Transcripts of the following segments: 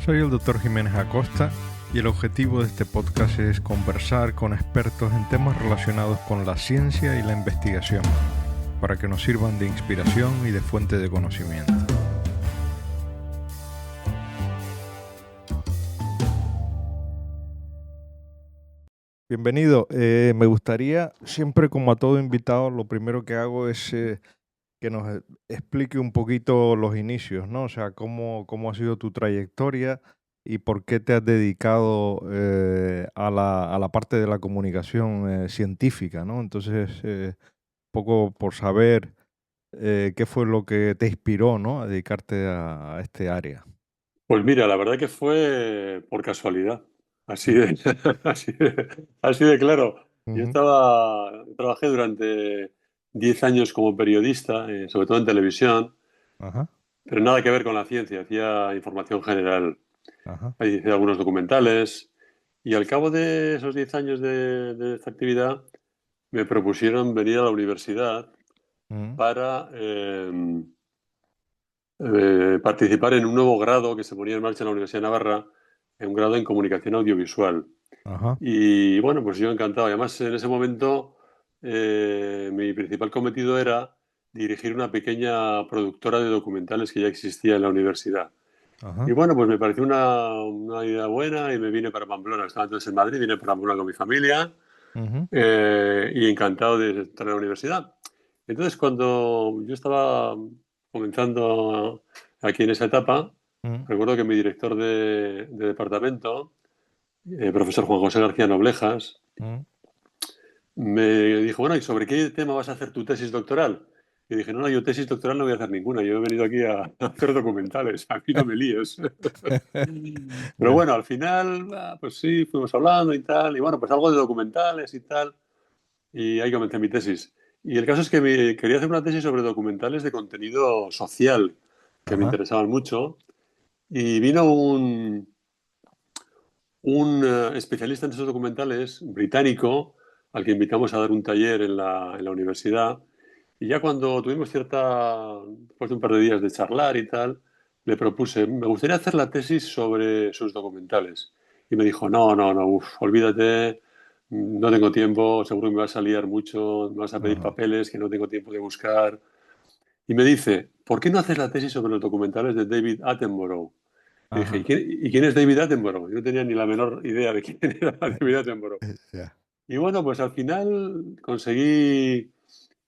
Soy el Dr. Jiménez Acosta y el objetivo de este podcast es conversar con expertos en temas relacionados con la ciencia y la investigación, para que nos sirvan de inspiración y de fuente de conocimiento. Bienvenido. Me gustaría, siempre como a todo invitado, lo primero que hago es que nos explique un poquito los inicios, ¿no? O sea, cómo ha sido tu trayectoria y por qué te has dedicado a la parte de la comunicación científica, ¿no? Entonces, poco por saber qué fue lo que te inspiró, ¿no? A dedicarte a este área. Pues mira, la verdad que fue por casualidad, así de así de claro. Ujú. Trabajé durante 10 años como periodista, sobre todo en televisión, Ajá, pero nada que ver con la ciencia, hacía información general. ajá. Ahí hice algunos documentales y al cabo de esos 10 años de esta actividad me propusieron venir a la universidad Mm, para, participar en un nuevo grado que se ponía en marcha en la Universidad de Navarra, en un grado en comunicación audiovisual. ajá. Y bueno, pues yo encantado. Y además, en ese momento, mi principal cometido era dirigir una pequeña productora de documentales que ya existía en la universidad. Y Ajá. bueno, pues me pareció una idea buena y me vine para Pamplona. Estaba entonces en Madrid, vine para Pamplona con mi familia Ujú, y encantado de estar en la universidad. Entonces, cuando yo estaba comenzando aquí en esa etapa, mm, recuerdo que mi director de departamento, profesor Juan José García Noblejas, mm. me dijo, bueno, ¿y sobre qué tema vas a hacer tu tesis doctoral? Y dije, no, yo tesis doctoral no voy a hacer ninguna, yo he venido aquí a hacer documentales, a mí no me líes. Pero Ya. bueno, al final, pues sí, fuimos hablando y tal, y bueno, pues algo de documentales y tal. Y ahí comencé mi tesis. Y el caso es que quería hacer una tesis sobre documentales de contenido social, que me Ajá. interesaban mucho. Y vino un especialista en esos documentales, británico, al que invitamos a dar un taller en la universidad. Y ya cuando tuvimos después de un par de días de charlar y tal, le propuse, me gustaría hacer la tesis sobre sus documentales. Y me dijo, no, no, no, uf, olvídate, no tengo tiempo, seguro que me vas a liar mucho, me vas a pedir Ajá. papeles que no tengo tiempo de buscar. Y me dice, ¿por qué no haces la tesis sobre los documentales de David Attenborough? Y dije, ¿y Ajá. quién es David Attenborough? Yo no tenía ni la menor idea de quién era David Attenborough. Ya. Y bueno, pues al final conseguí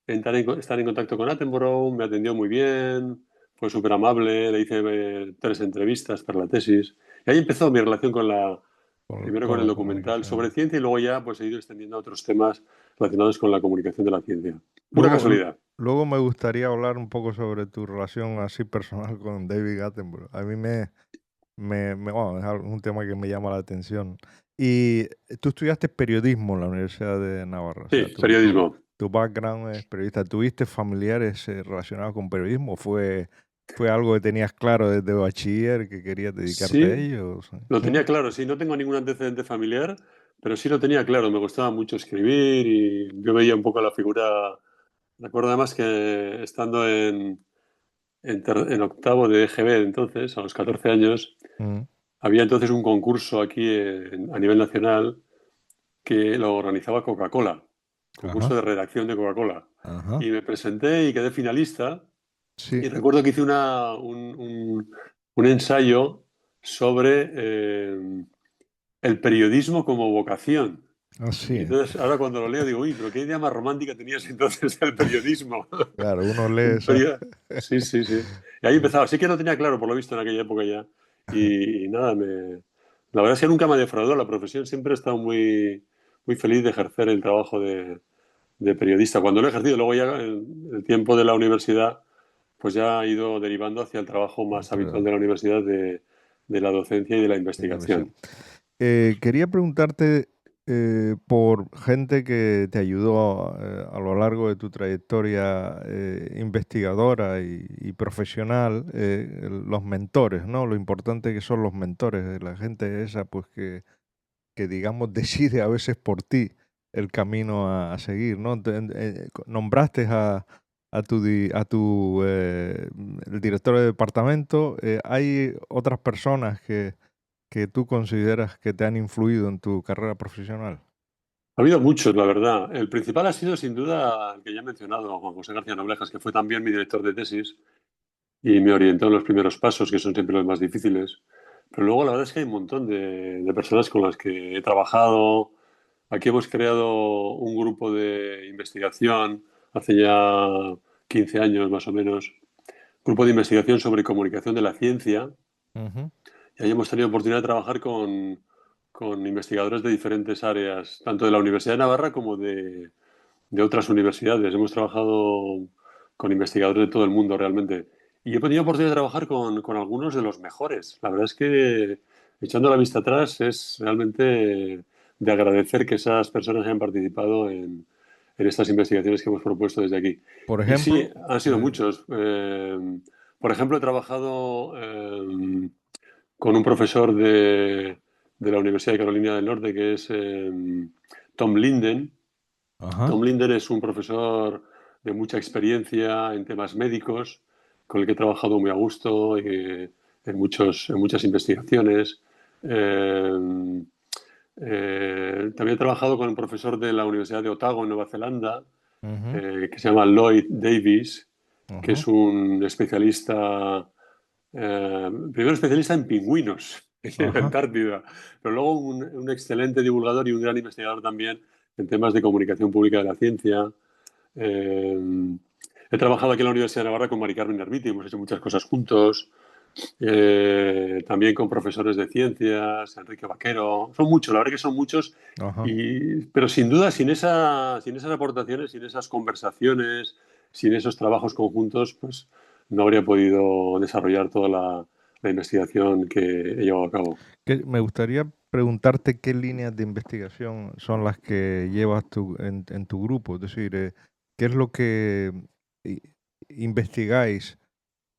estar en contacto con Attenborough, me atendió muy bien, fue súper amable, le hice 3 entrevistas para la tesis. Y ahí empezó mi relación primero con Con el la documental sobre comunicación. ciencia y luego ya pues he ido extendiendo a otros temas relacionados con la comunicación de la ciencia. Pura Luego, casualidad. luego me gustaría hablar un poco sobre tu relación así personal con David Attenborough. A mí bueno, es un tema que me llama la atención. Y tú estudiaste periodismo en la Universidad de Navarra, o Sí, sea, periodismo. tu background es periodista. ¿Tuviste familiares relacionados con periodismo? ¿Fue algo que tenías claro desde bachiller que querías dedicarte a Sí, ello? O sea, lo ¿mm? tenía claro, sí, no tengo ningún antecedente familiar, pero sí lo tenía claro, me gustaba mucho escribir y yo veía un poco la figura. Recuerdo además que estando en octavo de EGB, entonces, a los 14 años, Mm, había entonces un concurso aquí a nivel nacional que lo organizaba Coca-Cola, concurso ajá, de redacción de Coca-Cola. ajá. Y me presenté y quedé finalista. Sí, Y recuerdo que hice un ensayo sobre el periodismo como vocación. Y así. entonces, ahora cuando lo leo, digo, uy, pero qué idea más romántica tenías entonces del periodismo. Claro, uno lee Un esa. perio- Sí, sí, sí. Y ahí empezaba. Sí que lo tenía claro, por lo visto, en aquella época ya. Y nada, la verdad es que nunca me ha defraudado la profesión. Siempre he estado muy, muy feliz de ejercer el trabajo de periodista. Cuando lo he ejercido, luego ya en el tiempo de la universidad, pues ya ha ido derivando hacia el trabajo más habitual de la universidad de la docencia y de la Innovación. investigación. Quería preguntarte por gente que te ayudó a lo largo de tu trayectoria investigadora y profesional, los mentores, ¿no? Lo importante que son los mentores, la gente esa, pues que digamos decide a veces por ti el camino a seguir, ¿no? Nombraste a tu el director de departamento. ¿Hay otras personas que tú consideras que te han influido en tu carrera profesional? Ha habido muchos, la verdad. El principal ha sido, sin duda, el que ya he mencionado, Juan José García Noblejas, que fue también mi director de tesis y me orientó en los primeros pasos, que son siempre los más difíciles. Pero luego la verdad es que hay un montón de personas con las que he trabajado. Aquí hemos creado un grupo de investigación hace ya 15 años más o menos, grupo de investigación sobre comunicación de la ciencia. Ujú. Y ahí hemos tenido oportunidad de trabajar con investigadores de diferentes áreas, tanto de la Universidad de Navarra como de otras universidades. Hemos trabajado con investigadores de todo el mundo realmente. Y he tenido oportunidad de trabajar con algunos de los mejores. La verdad es que, echando la vista atrás, es realmente de agradecer que esas personas hayan participado en estas investigaciones que hemos propuesto desde aquí. Por Y sí, ejemplo, han sido muchos. Por ejemplo, he trabajado con un profesor de la Universidad de Carolina del Norte, que es Tom Linden. ajá, Tom Linden es un profesor de mucha experiencia en temas médicos, con el que he trabajado muy a gusto en muchas investigaciones. Eh, También he trabajado con un profesor de la Universidad de Otago, en Nueva Zelanda, ujú, que se llama Lloyd Davis, que ujú, es un especialista, primero especialista en pingüinos en la ajá. Antártida, pero luego un excelente divulgador y un gran investigador también en temas de comunicación pública de la ciencia. Eh, He trabajado aquí en la Universidad de Navarra con Mari Carmen Ermiti, hemos hecho muchas cosas juntos. También con profesores de ciencias, Enrique Vaquero. Son muchos, la verdad que son muchos. Ajá. Pero sin duda, sin esas aportaciones, sin esas conversaciones, sin esos trabajos conjuntos, pues no habría podido desarrollar toda la investigación que he llevado a cabo. Me gustaría preguntarte qué líneas de investigación son las que llevas en tu grupo, es decir, qué es lo que i- investigáis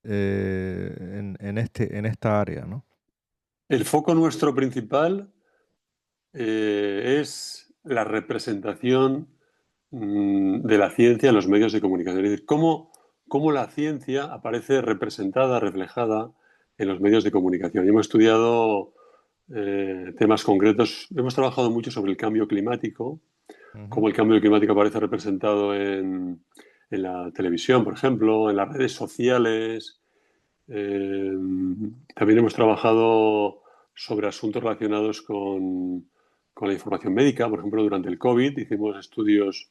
en esta área, ¿no? El foco nuestro principal es la representación de la ciencia en los medios de comunicación. Es decir, cómo la ciencia aparece representada, reflejada en los medios de comunicación. Y hemos estudiado temas concretos. Hemos trabajado mucho sobre el cambio climático, Ujú, cómo el cambio climático aparece representado en la televisión, por ejemplo, en las redes sociales. Eh, También hemos trabajado sobre asuntos relacionados con la información médica. Por ejemplo, durante el COVID hicimos estudios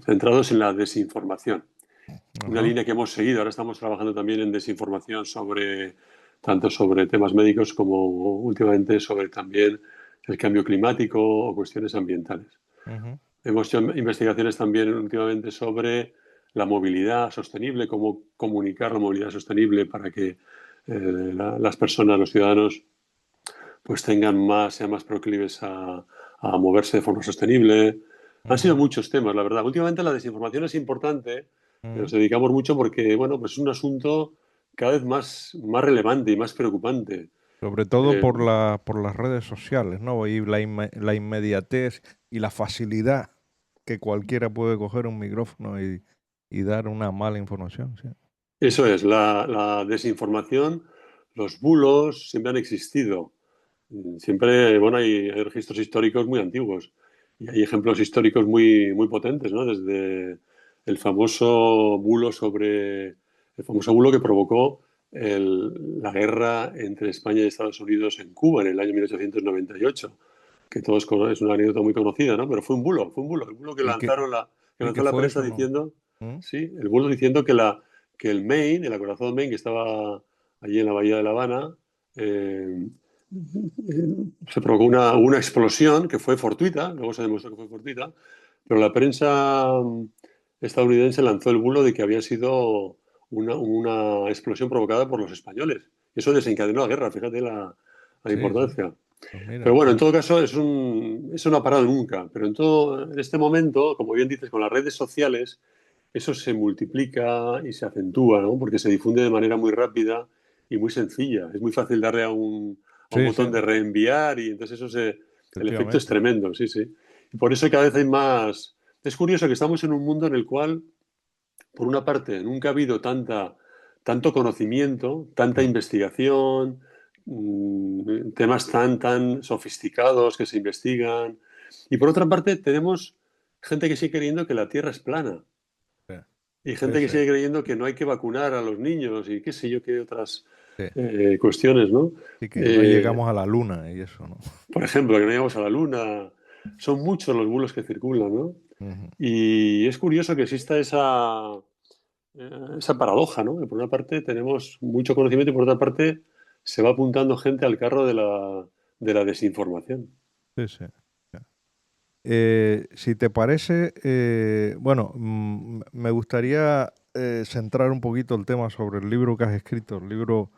centrados en la desinformación. Una ajá, línea que hemos seguido. Ahora estamos trabajando también en desinformación tanto sobre temas médicos como últimamente sobre también el cambio climático o cuestiones ambientales. ujú, Hemos hecho investigaciones también últimamente sobre la movilidad sostenible, cómo comunicar la movilidad sostenible para que las personas, los ciudadanos, pues sean más proclives a moverse de forma sostenible. Han sido ujú, muchos temas, la verdad. Últimamente la desinformación es importante, ujú. nos dedicamos mucho porque, bueno, pues es un asunto cada vez más relevante y más preocupante. Sobre todo Eh, por las redes sociales, ¿no? Y la inmediatez y la facilidad que cualquiera puede coger un micrófono y dar una mala información, sí. Eso es, la desinformación, los bulos siempre han existido. Siempre, bueno, hay registros históricos muy antiguos y hay ejemplos históricos muy potentes, ¿no? Desde el famoso bulo que provocó la guerra entre España y Estados Unidos en Cuba en el año 1898, que es una anécdota muy conocida, ¿no? Pero el bulo ¿Y qué, que y lanzó qué la fue prensa eso, no? diciendo, ¿Mm? sí, el bulo diciendo que el Maine, el acorazado Maine, que estaba allí en la bahía de La Habana, eh, se provocó una explosión que fue fortuita, luego se demostró que fue fortuita, pero la prensa estadounidense lanzó el bulo de que había sido una explosión provocada por los españoles. Eso desencadenó la guerra, fíjate la Sí, sí. importancia. Pues mira, Pero bueno, en qué, todo caso, eso no ha parado nunca. Pero en este momento, como bien dices, con las redes sociales, eso se multiplica y se acentúa, ¿no? Porque se difunde de manera muy rápida y muy sencilla. Es muy fácil darle a un sí, sí, botón de reenviar y entonces el efecto es efectivamente. tremendo, sí, sí. Y por eso cada vez hay más. Es curioso que estamos en un mundo en el cual, por una parte, nunca ha habido tanto conocimiento, tanta Claro. investigación, temas tan sofisticados que se investigan. Y por otra parte, tenemos gente que sigue creyendo que la Tierra es plana Sí, y sí, gente que sí, sigue creyendo que no hay que vacunar a los niños y qué sé yo, qué otras sí. cuestiones, ¿no? Y que no Eh, llegamos a la luna y eso, ¿no? por ejemplo, que no llegamos a la Luna. Son muchos los bulos que circulan, ¿no? Ujú. Y es curioso que exista esa paradoja, ¿no? Que por una parte tenemos mucho conocimiento y por otra parte se va apuntando gente al carro de la desinformación. Sí, sí. Sí. Si te parece, bueno, me gustaría centrar un poquito el tema sobre el libro que has escrito, el libro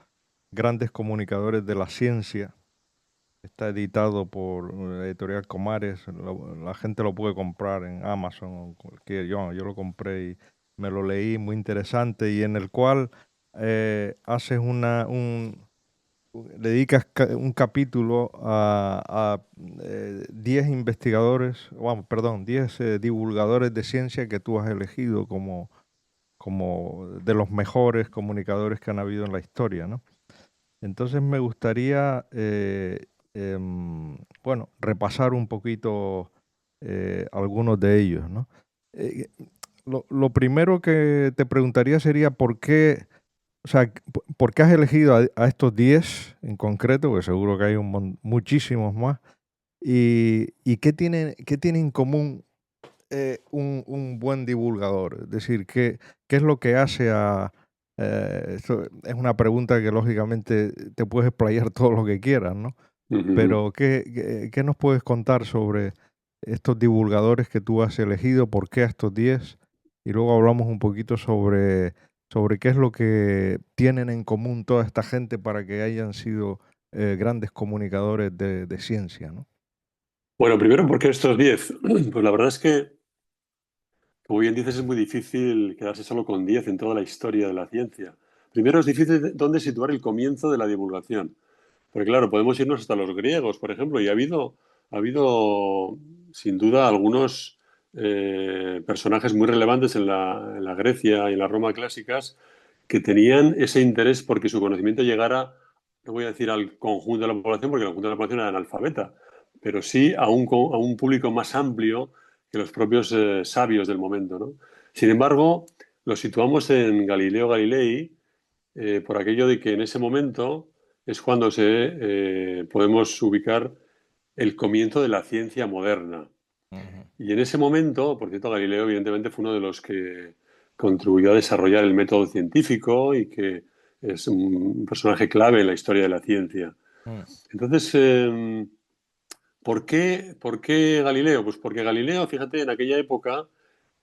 Grandes Comunicadores de la Ciencia. Está editado por Editorial Comares. La gente lo puede comprar en Amazon o cualquier. Yo lo compré y me lo leí, muy interesante, y en el cual haces le dedicas un capítulo a 10 investigadores, vamos, perdón, 10 divulgadores de ciencia que tú has elegido como de los mejores comunicadores que han habido en la historia, ¿no? Entonces me gustaría, bueno, repasar un poquito algunos de ellos, ¿no? Eh, lo primero que te preguntaría sería por qué, o sea, por qué has elegido a estos 10 en concreto, porque seguro que hay muchísimos más, y qué tiene en común un buen divulgador? Es decir, ¿qué es lo que hace a... esto es una pregunta que lógicamente te puedes explayar todo lo que quieras, ¿no? Ujú. Pero ¿qué nos puedes contar sobre estos divulgadores que tú has elegido? ¿Por qué a estos 10? Y luego hablamos un poquito sobre qué es lo que tienen en común toda esta gente para que hayan sido grandes comunicadores de ciencia, ¿no? Bueno, primero, ¿por qué estos 10? Pues la verdad es que, como bien dices, es muy difícil quedarse solo con 10 en toda la historia de la ciencia. Primero es difícil dónde situar el comienzo de la divulgación. Porque claro, podemos irnos hasta los griegos, por ejemplo, y ha habido sin duda algunos personajes muy relevantes en la Grecia y en la Roma clásicas que tenían ese interés porque su conocimiento llegara, no voy a decir al conjunto de la población, porque el conjunto de la población era analfabeta, pero sí a un público más amplio que los propios sabios del momento, ¿no? Sin embargo, lo situamos en Galileo Galilei por aquello de que en ese momento es cuando podemos ubicar el comienzo de la ciencia moderna. Ujú. Y en ese momento, por cierto, Galileo evidentemente fue uno de los que contribuyó a desarrollar el método científico y que es un personaje clave en la historia de la ciencia. Mm. Entonces, ¿por qué Galileo? Pues porque Galileo, fíjate, en aquella época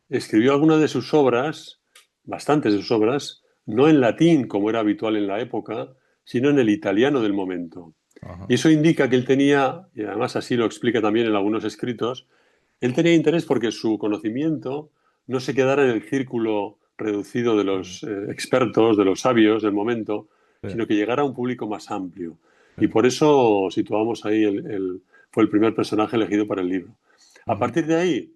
escribió algunas de sus obras, bastantes de sus obras, no en latín como era habitual en la época, sino en el italiano del momento. Ajá. Y eso indica que él tenía, y además así lo explica también en algunos escritos, él tenía interés porque su conocimiento no se quedara en el círculo reducido de Mm. los expertos, de los sabios del momento, Sí, sino que llegara a un público más amplio. sí. Y por eso situamos ahí, fue el primer personaje elegido para el libro. A Ujú, partir de ahí,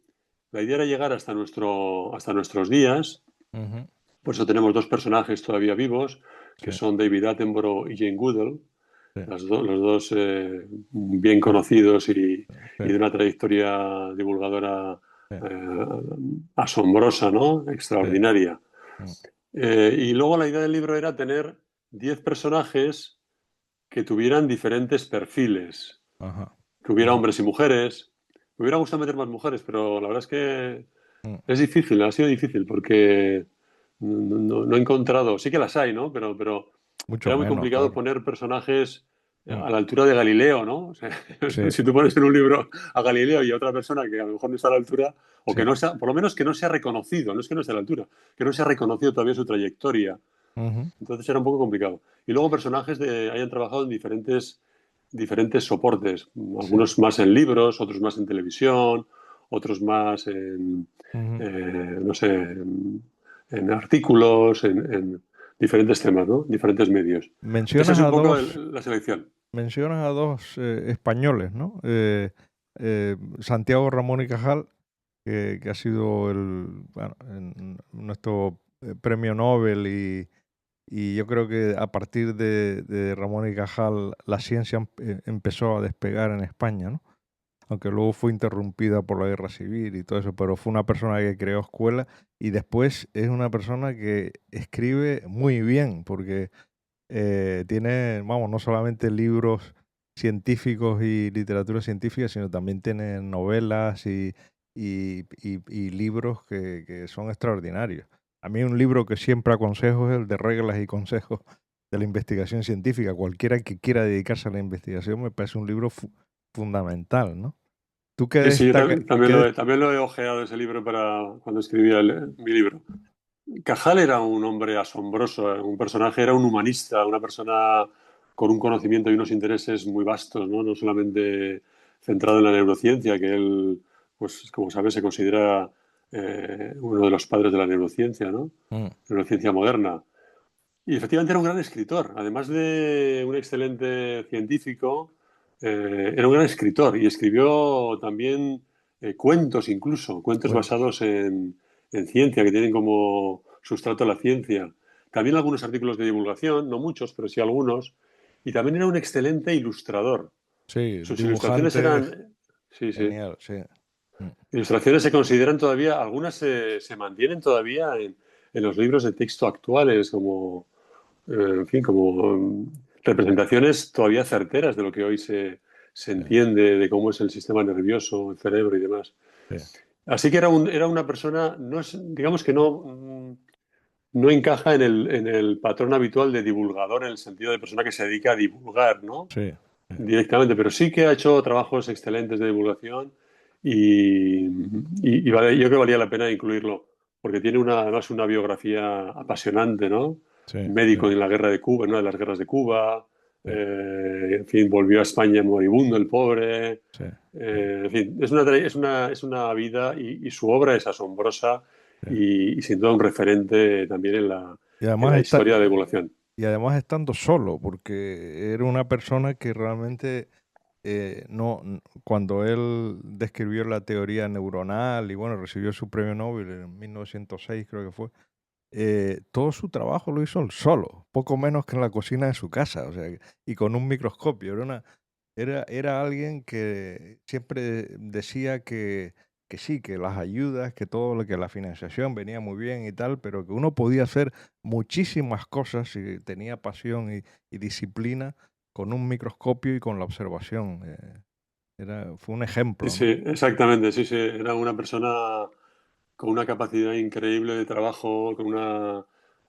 la idea era llegar hasta nuestros días. ujú. Por eso tenemos dos personajes todavía vivos, que Sí, son David Attenborough y Jane Goodall, sí, los dos bien sí, conocidos y sí, de una trayectoria divulgadora sí, eh, asombrosa, ¿no? sí. Extraordinaria. Mm. Y luego la idea del libro era tener 10 personajes que tuvieran diferentes perfiles, Ajá. que hubiera Ujú. hombres y mujeres. Me hubiera gustado meter más mujeres, pero la verdad es que Mm. es difícil, ha sido difícil porque no he encontrado, sí que las hay, ¿no? Pero Mucho era muy menos, complicado claro. poner personajes Mm. a la altura de Galileo, ¿no? O sea, Sí, si tú pones en un libro a Galileo y a otra persona que a lo mejor no está a la altura, o sí. que no sea, por lo menos que no sea reconocido, no es que no esté a la altura, que no sea reconocido todavía su trayectoria. Ujú. Entonces era un poco complicado. Y luego personajes hayan trabajado en diferentes soportes, Sí. algunos más en libros, otros más en televisión, otros más en, Ujú. no sé, en artículos, en diferentes temas, ¿no? Diferentes medios. Esa Mencionas es un a poco dos, la selección. mencionas a dos españoles, ¿no? Santiago Ramón y Cajal, que ha sido nuestro premio Nobel y yo creo que a partir de Ramón y Cajal la ciencia empezó a despegar en España, ¿no? Aunque luego fue interrumpida por la guerra civil y todo eso, pero fue una persona que creó escuela y después es una persona que escribe muy bien, porque tiene, vamos, no solamente libros científicos y literatura científica, sino también tiene novelas y libros que son extraordinarios. A mí un libro que siempre aconsejo es el de reglas y consejos de la investigación científica. Cualquiera que quiera dedicarse a la investigación me parece un libro fundamental, ¿no? ¿Tú qué Sí, sí, yo destaca? también lo he ojeado ese libro para cuando escribía mi libro. Cajal era un hombre asombroso, un personaje, era un humanista, una persona con un conocimiento y unos intereses muy vastos, ¿no? No solamente centrado en la neurociencia, que él, pues como sabes, se considera uno de los padres de la neurociencia, ¿no? Mm, Neurociencia moderna. Y efectivamente era un gran escritor, además de un excelente científico, era un gran escritor y escribió también cuentos, incluso, cuentos cuentos. basados en ciencia, que tienen como sustrato la ciencia. También algunos artículos de divulgación, no muchos, pero sí algunos. Y también era un excelente ilustrador. Sí, Sus ilustraciones dibujante eran, sí, sí, genial, sí. Mm, ilustraciones se consideran todavía, algunas se mantienen todavía en los libros de texto actuales, como en fin, como representaciones todavía certeras de lo que hoy se sí, entiende de cómo es el sistema nervioso, el cerebro y demás. sí, Así que era una persona, no es, digamos que no encaja en el patrón habitual de divulgador, en el sentido de persona que se dedica a divulgar, ¿no? sí, sí, Directamente, pero sí que ha hecho trabajos excelentes de divulgación yo creo que valía la pena incluirlo, porque tiene además una biografía apasionante, ¿no? sí, sí, Médico en la guerra de Cuba, en una de las guerras de Cuba, sí, en fin, volvió a España moribundo el pobre, sí, en fin, es una vida y su obra es asombrosa sí. y sin duda un referente también Y en además la está, historia de la divulgación. y además estando solo, porque era una persona que realmente no, cuando él describió la teoría neuronal y bueno, recibió su premio Nobel en 1906 creo que fue, todo su trabajo lo hizo él solo, poco menos que en la cocina de su casa, o sea, y con un microscopio. Era alguien que siempre decía que sí, que las ayudas, que todo lo que la financiación venía muy bien y tal, pero que uno podía hacer muchísimas cosas si tenía pasión y disciplina con un microscopio y con la observación. Fue un Sí, ejemplo, sí, ¿no? exactamente, sí, sí, era una persona con una capacidad increíble de trabajo,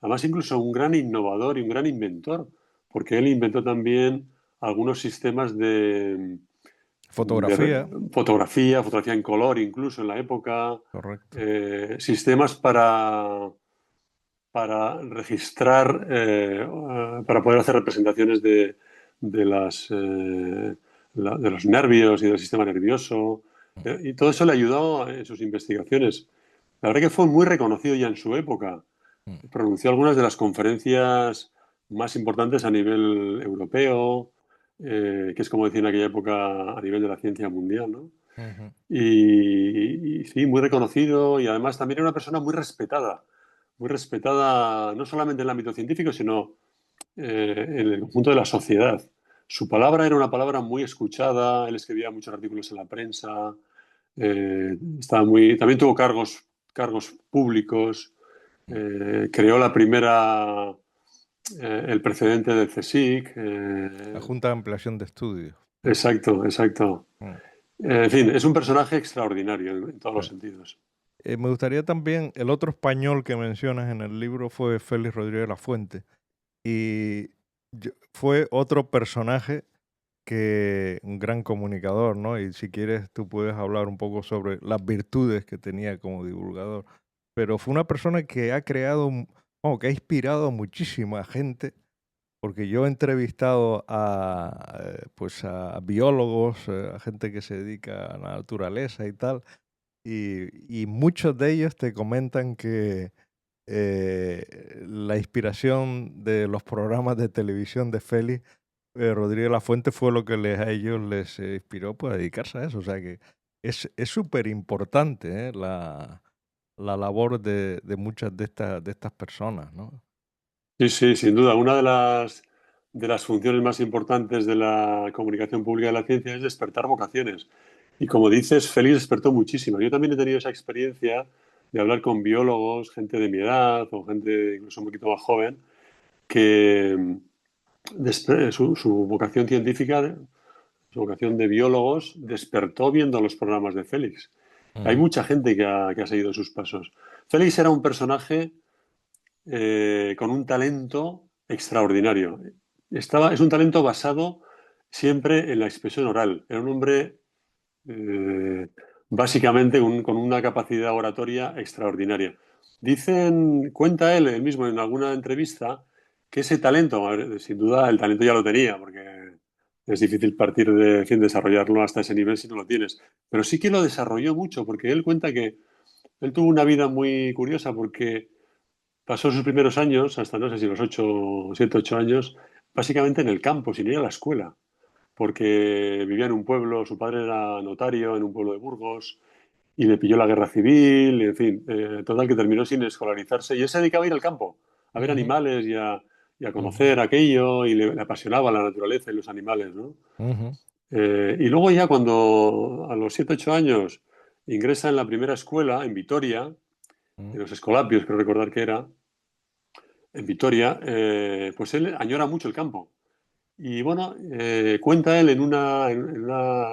además incluso un gran innovador y un gran inventor, porque él inventó también algunos sistemas de Fotografía, fotografía en color incluso en la época, correcto. sistemas para registrar, para poder hacer representaciones de de los nervios y del sistema nervioso. Mm, Y todo eso le ayudó en sus investigaciones. La verdad que fue muy reconocido ya en su época. mm, Pronunció algunas de las conferencias más importantes a nivel europeo, que es como decía en aquella época a nivel de la ciencia mundial, ¿no? ujú. Y sí, muy reconocido y además también era una persona muy respetada no solamente en el ámbito científico, sino en el conjunto de la sociedad. Su palabra era una palabra muy escuchada, él escribía muchos artículos en la prensa, también tuvo cargos públicos, creó el precedente del CSIC. La Junta de Ampliación de Estudios. Exacto, exacto. Mm, En fin, es un personaje extraordinario en todos sí. los sentidos. Me gustaría también, el otro español que mencionas en el libro fue Félix Rodríguez de la Fuente. Y fue otro personaje que un gran comunicador, ¿no? Y si quieres, tú puedes hablar un poco sobre las virtudes que tenía como divulgador. Pero fue una persona que ha creado, que ha inspirado a muchísima gente, porque yo he entrevistado pues a biólogos, a gente que se dedica a la naturaleza y tal, y muchos de ellos te comentan que la inspiración de los programas de televisión de Félix Rodríguez Lafuente fue lo que a ellos les inspiró pues, a dedicarse a eso. O sea que es súper importante la labor de muchas de estas personas, ¿no? Sí, sí, sin duda. Una de las funciones más importantes de la comunicación pública de la ciencia es despertar vocaciones. Y como dices, Félix despertó muchísimo. Yo también he tenido esa experiencia de hablar con biólogos, gente de mi edad o gente incluso un poquito más joven, que su vocación científica, su vocación de biólogos, despertó viendo los programas de Félix. Hay Ujú, mucha gente que ha seguido sus pasos. Félix era un personaje con un talento extraordinario. Es un talento basado siempre en la expresión oral. Era un hombre eh, básicamente con una capacidad oratoria extraordinaria. Cuenta él mismo en alguna entrevista que ese talento, a ver, sin duda el talento ya lo tenía, porque es difícil partir de, en fin, desarrollarlo hasta ese nivel si no lo tienes. Pero sí que lo desarrolló mucho, porque él cuenta que él tuvo una vida muy curiosa, porque pasó sus primeros años, hasta no sé si los 7, 8 años, básicamente en el campo, sin ir a la escuela, porque vivía en un pueblo, su padre era notario en un pueblo de Burgos, y le pilló la guerra civil, y en fin, total que terminó sin escolarizarse, y él se dedicaba a ir al campo, a ver ujú, animales y a ujú, conocer aquello, y le apasionaba la naturaleza y los animales, ¿no? ujú, Y luego ya cuando a los 7, 8 años ingresa en la primera escuela, en Vitoria, ujú, en los Escolapios, creo recordar que era, en Vitoria, pues él añora mucho el campo. Y bueno, cuenta él en una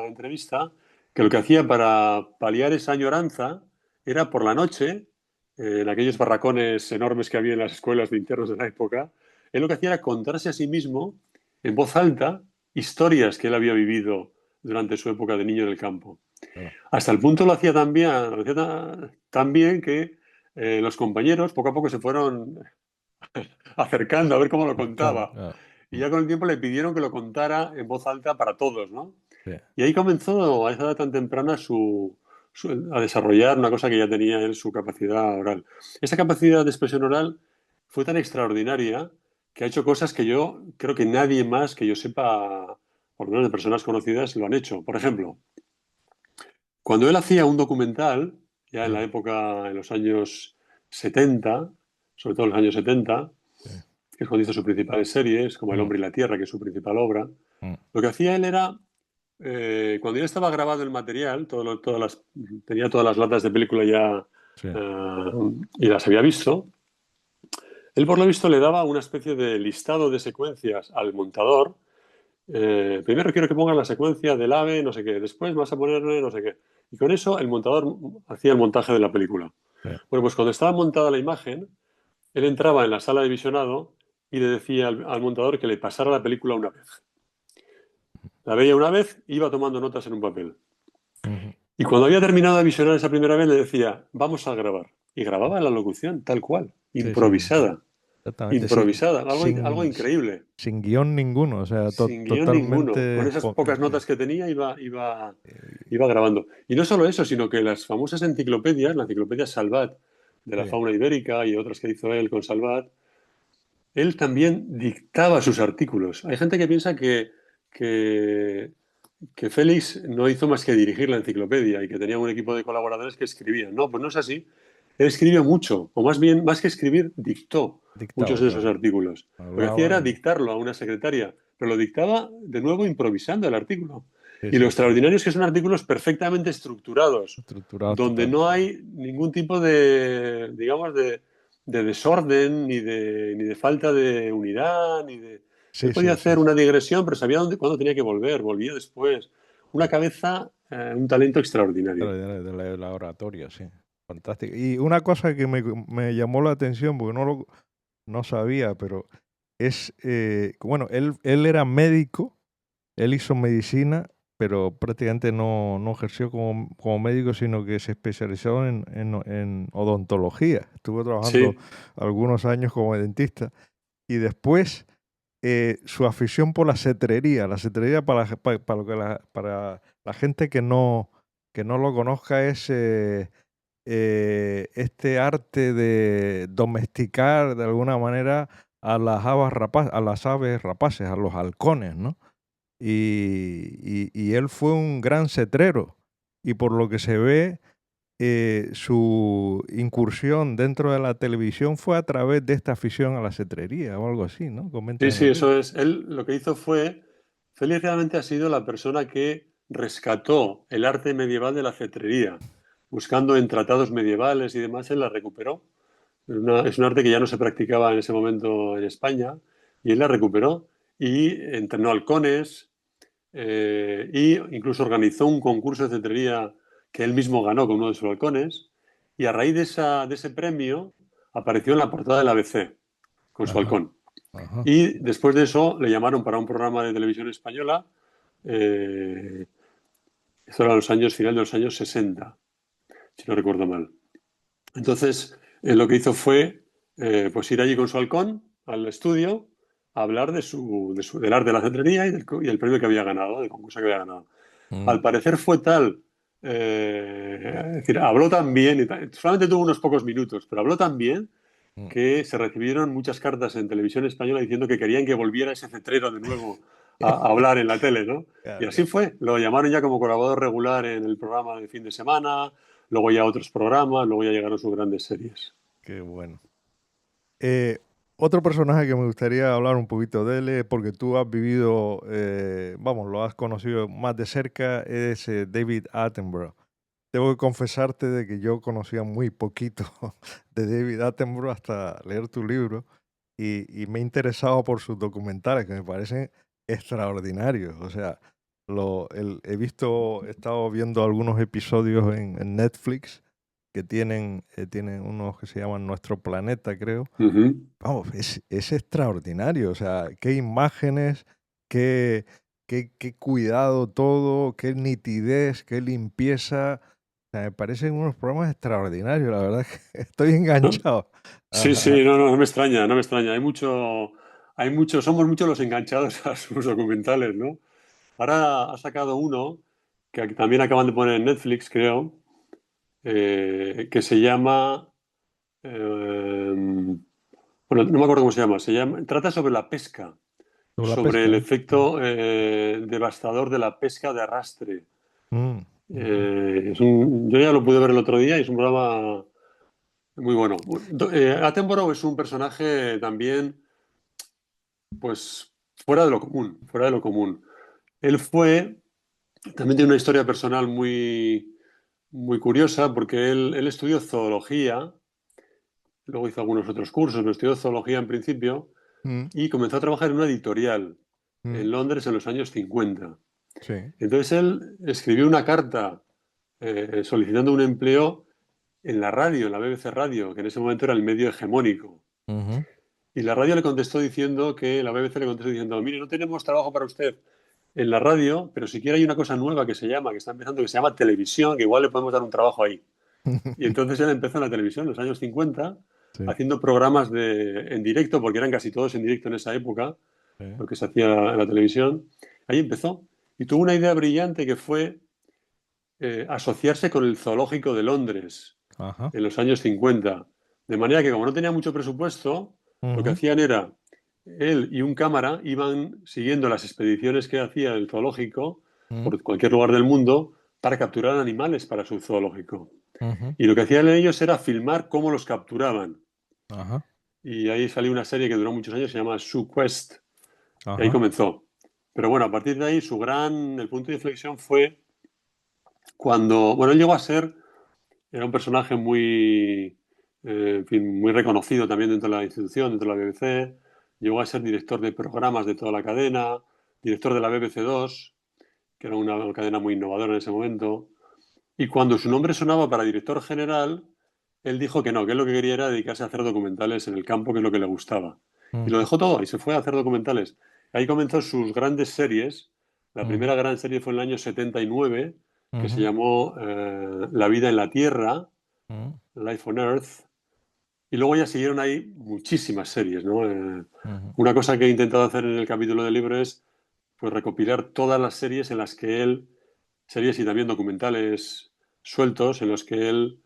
entrevista que lo que hacía para paliar esa añoranza era por la noche, en aquellos barracones enormes que había en las escuelas de internos de la época, él lo que hacía era contarse a sí mismo, en voz alta, historias que él había vivido durante su época de niño en el campo. claro, Hasta el punto lo hacía tan bien que los compañeros poco a poco se fueron acercando a ver cómo lo cercano, contaba. claro. Y ya con el tiempo le pidieron que lo contara en voz alta para todos, ¿no? Sí. Y ahí comenzó a esa edad tan temprana a desarrollar una cosa que ya tenía él, su capacidad oral. Esa capacidad de expresión oral fue tan extraordinaria que ha hecho cosas que yo creo que nadie más que yo sepa, por lo menos de personas conocidas, lo han hecho. Por ejemplo, cuando él hacía un documental, ya en la Mm, época, en los años 70, sobre todo en los años 70, sí. que es cuando hizo sus principales series, como El Mm, hombre y la tierra, que es su principal obra, mm, lo que hacía él era, cuando ya estaba grabado el material, tenía todas las latas de película ya sí. eh, y las había visto, él por lo visto le daba una especie de listado de secuencias al montador. Primero quiero que pongas la secuencia del ave, no sé qué, después vas a ponerle no sé qué. Y con eso el montador hacía el montaje de la película. Sí. Bueno, pues cuando estaba montada la imagen, él entraba en la sala de visionado y le decía al montador que le pasara la película una vez. La veía una vez, iba tomando notas en un papel. Ujú, Y cuando había terminado de visionar esa primera vez, le decía, vamos a grabar. Y grababa la locución, tal cual, sí, sí, improvisada, exactamente. improvisada, algo increíble, Sin guión ninguno, o sea, sin guión ninguno. Con totalmente esas pocas notas que tenía, eh, iba grabando. Y no solo eso, sino que las famosas enciclopedias, la enciclopedia Salvat de la sí, fauna ibérica y otras que hizo él con Salvat, él también dictaba sus artículos. Hay gente que piensa que, que Félix no hizo más que dirigir la enciclopedia y que tenía un equipo de colaboradores que escribían. No, pues no es así. Él escribió mucho, o más bien, más que escribir, dictó muchos dictado, de esos claro. artículos. Lo que hacía Hablaba era y... dictarlo a una secretaria, pero lo dictaba de nuevo improvisando el artículo. Sí, Y lo sí, sí. extraordinario es que son artículos perfectamente estructurados, Estructurado donde total, no sí. hay ningún tipo de, digamos, de desorden, ni de falta de unidad, ni de... Él Sí, podía sí, sí, hacer sí. una digresión, pero sabía cuándo tenía que volver, volvía después. Una cabeza, un talento extraordinario. De la oratoria, sí. Fantástico. Y una cosa que me llamó la atención, porque no sabía, pero es, bueno, él era médico, él hizo medicina, pero prácticamente no ejerció como médico, sino que se especializó en odontología. Estuvo trabajando Sí, algunos años como dentista. Y después su afición por la cetrería para lo que para la gente que no lo conozca es este arte de domesticar de alguna manera a a las aves rapaces, a los halcones, ¿no? Y él fue un gran cetrero y por lo que se ve su incursión dentro de la televisión fue a través de esta afición a la cetrería o algo así, ¿no? Sí, Comentas en sí, el libro. eso es. Él lo que hizo fue, Félix realmente ha sido la persona que rescató el arte medieval de la cetrería, buscando en tratados medievales y demás, él la recuperó. Es un arte que ya no se practicaba en ese momento en España y él la recuperó y entrenó halcones y incluso organizó un concurso de cetrería que él mismo ganó con uno de sus halcones y a raíz de ese premio apareció en la portada del ABC con su Ajá, halcón. ajá. Y después de eso le llamaron para un programa de televisión española, eh, eso era los años, final de los años 60, si no recuerdo mal. Entonces, lo que hizo fue pues ir allí con su halcón al estudio a hablar del arte de la cetrería y del premio que había ganado, del concurso que había ganado. Mm, Al parecer fue tal, es decir, habló tan bien, solamente tuvo unos pocos minutos, pero habló tan bien mm. que se recibieron muchas cartas en televisión española diciendo que querían que volviera ese cetrero de nuevo a hablar en la tele, ¿no? Y Claro, así claro. fue. Lo llamaron ya como colaborador regular en el programa de fin de semana, luego ya otros programas, luego ya llegaron sus grandes series. Qué bueno. Eh, Otro personaje que me gustaría hablar un poquito de él, porque tú has vivido, vamos, lo has conocido más de cerca, es David Attenborough. Tengo que confesarte de que yo conocía muy poquito de David Attenborough hasta leer tu libro y me he interesado por sus documentales que me parecen extraordinarios. O sea, he estado viendo algunos episodios en Netflix que tienen unos que se llaman Nuestro Planeta, creo. Ujú. Vamos, es extraordinario. O sea, qué imágenes, qué, qué cuidado todo, qué nitidez, qué limpieza. O sea, me parecen unos programas extraordinarios. La verdad es que estoy ¿No? enganchado. Sí, Ajá. sí, no, no, no me extraña, no me extraña. Somos muchos los enganchados a sus documentales, ¿no? Ahora ha sacado uno que también acaban de poner en Netflix, creo, que se llama, bueno, no me acuerdo cómo se llama, trata sobre la pesca, Sobre la sobre el pesca. Mm, efecto devastador de la pesca de arrastre. mm, ujú. Yo ya lo pude ver el otro día y es un programa muy bueno. Attenborough es un personaje también, pues, fuera de lo común, fuera de lo común. Él también tiene una historia personal muy curiosa porque él estudió zoología, luego hizo algunos otros cursos, pero estudió zoología en principio Mm, y comenzó a trabajar en una editorial mm, en Londres en los años 50. sí. Entonces él escribió una carta solicitando un empleo en la radio, en la BBC Radio, que en ese momento era el medio hegemónico. Ujú. Y la radio le contestó diciendo que, la BBC le contestó diciendo, mire, no tenemos trabajo para usted en la radio, pero si quiere hay una cosa nueva que está empezando, que se llama televisión, que igual le podemos dar un trabajo ahí. Y entonces él empezó en la televisión en los años 50, Sí, haciendo programas en directo, porque eran casi todos en directo en esa época, sí. lo que se hacía en la televisión. Ahí empezó. Y tuvo una idea brillante que fue asociarse con el Zoológico de Londres Ajá. en los años 50. De manera que como no tenía mucho presupuesto, lo que Ujú, hacían era, él y un cámara iban siguiendo las expediciones que hacía el zoológico mm, por cualquier lugar del mundo para capturar animales para su zoológico. ujú. Y lo que hacían ellos era filmar cómo los capturaban. Ajá. Y ahí salió una serie que duró muchos años, se llama Zoo Quest, y ahí Ajá. comenzó. Pero bueno, a partir de ahí el punto de inflexión fue cuando, bueno, él llegó a ser, era un personaje en fin, muy reconocido también dentro de la institución, dentro de la BBC, llegó a ser director de programas de toda la cadena, director de la BBC 2, que era una cadena muy innovadora en ese momento, y cuando su nombre sonaba para director general, él dijo que no, que él lo que quería era dedicarse a hacer documentales en el campo, que es lo que le gustaba. Y lo Ujú, dejó todo y se fue a hacer documentales. Ahí comenzó sus grandes series. La ujú, primera gran serie fue en el año 79, que se ujú, llamó La vida en la Tierra, ujú, Life on Earth. Y luego ya siguieron ahí muchísimas series, ¿no? ujú. Una cosa que he intentado hacer en el capítulo del libro es pues, recopilar todas las series en las que series y también documentales sueltos en los que él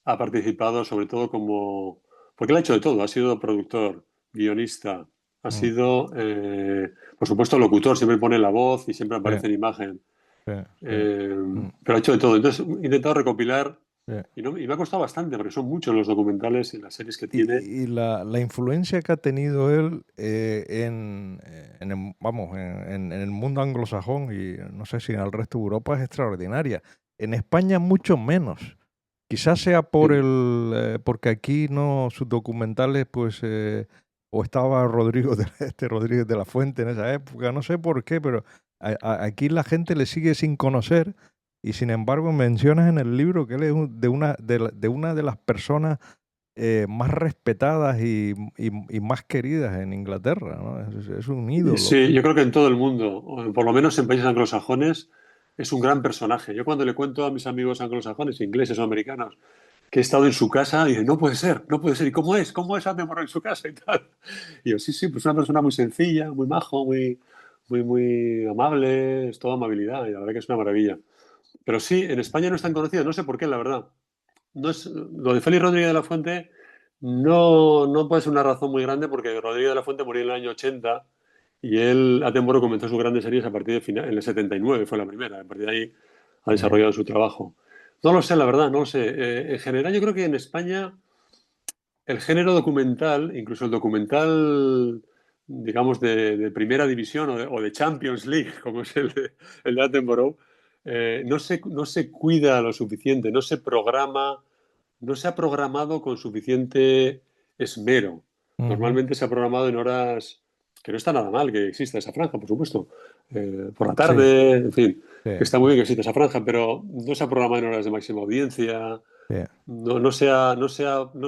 ha participado, sobre todo porque él ha hecho de todo, ha sido productor, guionista, ha Mm, sido, por supuesto, locutor, siempre pone la voz y siempre sí, aparece en imagen, sí, sí. Mm, pero ha hecho de todo. Entonces, he intentado recopilar, sí. Y me ha costado bastante, porque son muchos los documentales y las series que tiene. Y la influencia que ha tenido él en vamos, en el mundo anglosajón y no sé si en el resto de Europa es extraordinaria. En España mucho menos. Quizás sea por Sí, porque aquí no sus documentales, pues, o estaba Rodrigo Rodríguez de la Fuente en esa época, no sé por qué, pero aquí la gente le sigue sin conocer y sin embargo mencionas en el libro que él es de una de las personas más respetadas y más queridas en Inglaterra, ¿no? Es un ídolo. sí, yo creo que en todo el mundo, o por lo menos en países anglosajones, es un gran personaje. Yo cuando le cuento a mis amigos anglosajones, ingleses o americanos, que he estado en su casa, dicen, no puede ser, no puede ser. ¿Y cómo es? ¿Cómo es Attenborough en su casa y tal? Y yo, sí, sí, pues una persona muy sencilla, muy majo, muy amable, es toda amabilidad y la verdad que es una maravilla. Pero sí, en España no es tan conocido, no sé por qué, la verdad. No es, lo de Félix Rodríguez de la Fuente no puede ser una razón muy grande porque Rodríguez de la Fuente murió en el año 80 y él, Attenborough, comenzó sus grandes series a partir de final, en el 79 fue la primera, a partir de ahí ha Ujú. desarrollado su trabajo. No lo sé, la verdad, no lo sé. En general, yo creo que en España el género documental, incluso el documental, digamos, de primera división o de Champions League, como es el de Attenborough, no se cuida lo suficiente, no se programa, no se ha programado con suficiente esmero. Ujú. Normalmente se ha programado en horas que no está nada mal que exista esa franja, por supuesto, por la Sí, tarde, en fin, sí, que está muy bien que exista esa franja, pero no se ha programado en horas de máxima audiencia, sí, no se ha anunciado, no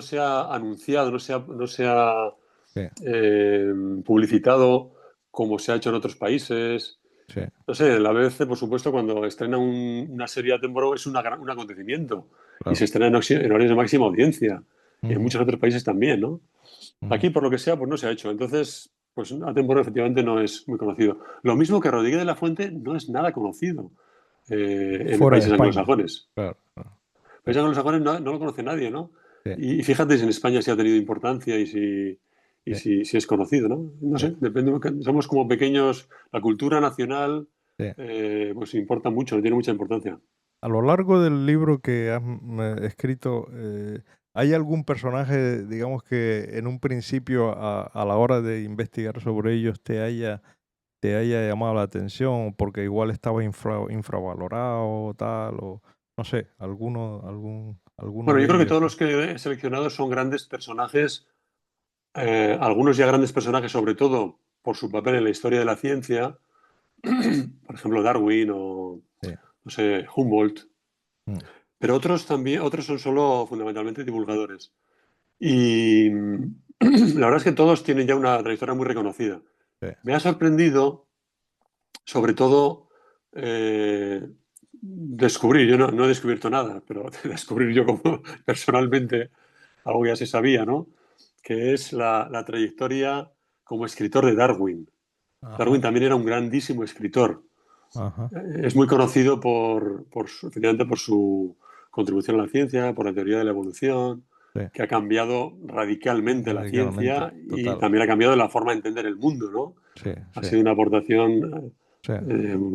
se ha sí, eh, publicitado como se ha hecho en otros países. sí, No sé, la BBC, por supuesto, cuando estrena una serie a temporada es un acontecimiento y se claro. estrena en horarios de máxima audiencia y en Ujú, muchos otros países también, ¿no? ujú. Aquí, por lo que sea, pues no se ha hecho. Entonces, pues a temporada efectivamente no es muy conocido. Lo mismo que Rodríguez de la Fuente no es nada conocido en Fuera de países España, anglosajones. claro, claro. Sí, Países anglosajones no lo conoce nadie, ¿no? sí, Y fíjate si en España sí ha tenido importancia y sí, si es conocido, ¿no? No sí, sé, depende, somos como pequeños, la cultura nacional sí. pues importa mucho, tiene mucha importancia. A lo largo del libro que has escrito, ¿hay algún personaje, digamos, que en un principio, a la hora de investigar sobre ellos, te haya llamado la atención porque igual estaba infravalorado, tal, o no sé, alguno Bueno, yo de creo que ellos? todos los que he seleccionado son grandes personajes, algunos ya grandes personajes, sobre todo por su papel en la historia de la ciencia, por ejemplo, Darwin o, Sí. no sé, Humboldt, Mm, pero otros también, otros son solo fundamentalmente divulgadores. Y la verdad es que todos tienen ya una trayectoria muy reconocida. sí. Me ha sorprendido, sobre todo, eh, descubrir, yo no he descubierto nada, pero descubrir yo como personalmente algo que ya se sabía, ¿no? Que es la trayectoria como escritor de Darwin. Darwin Ajá, también era un grandísimo escritor. ajá. Es muy conocido efectivamente por su contribución a la ciencia, por la teoría de la evolución, Sí. que ha cambiado radicalmente la Radicalmente, ciencia y total. también ha cambiado la forma de entender el mundo, ¿no? Sí, Ha sí, sido una aportación sí,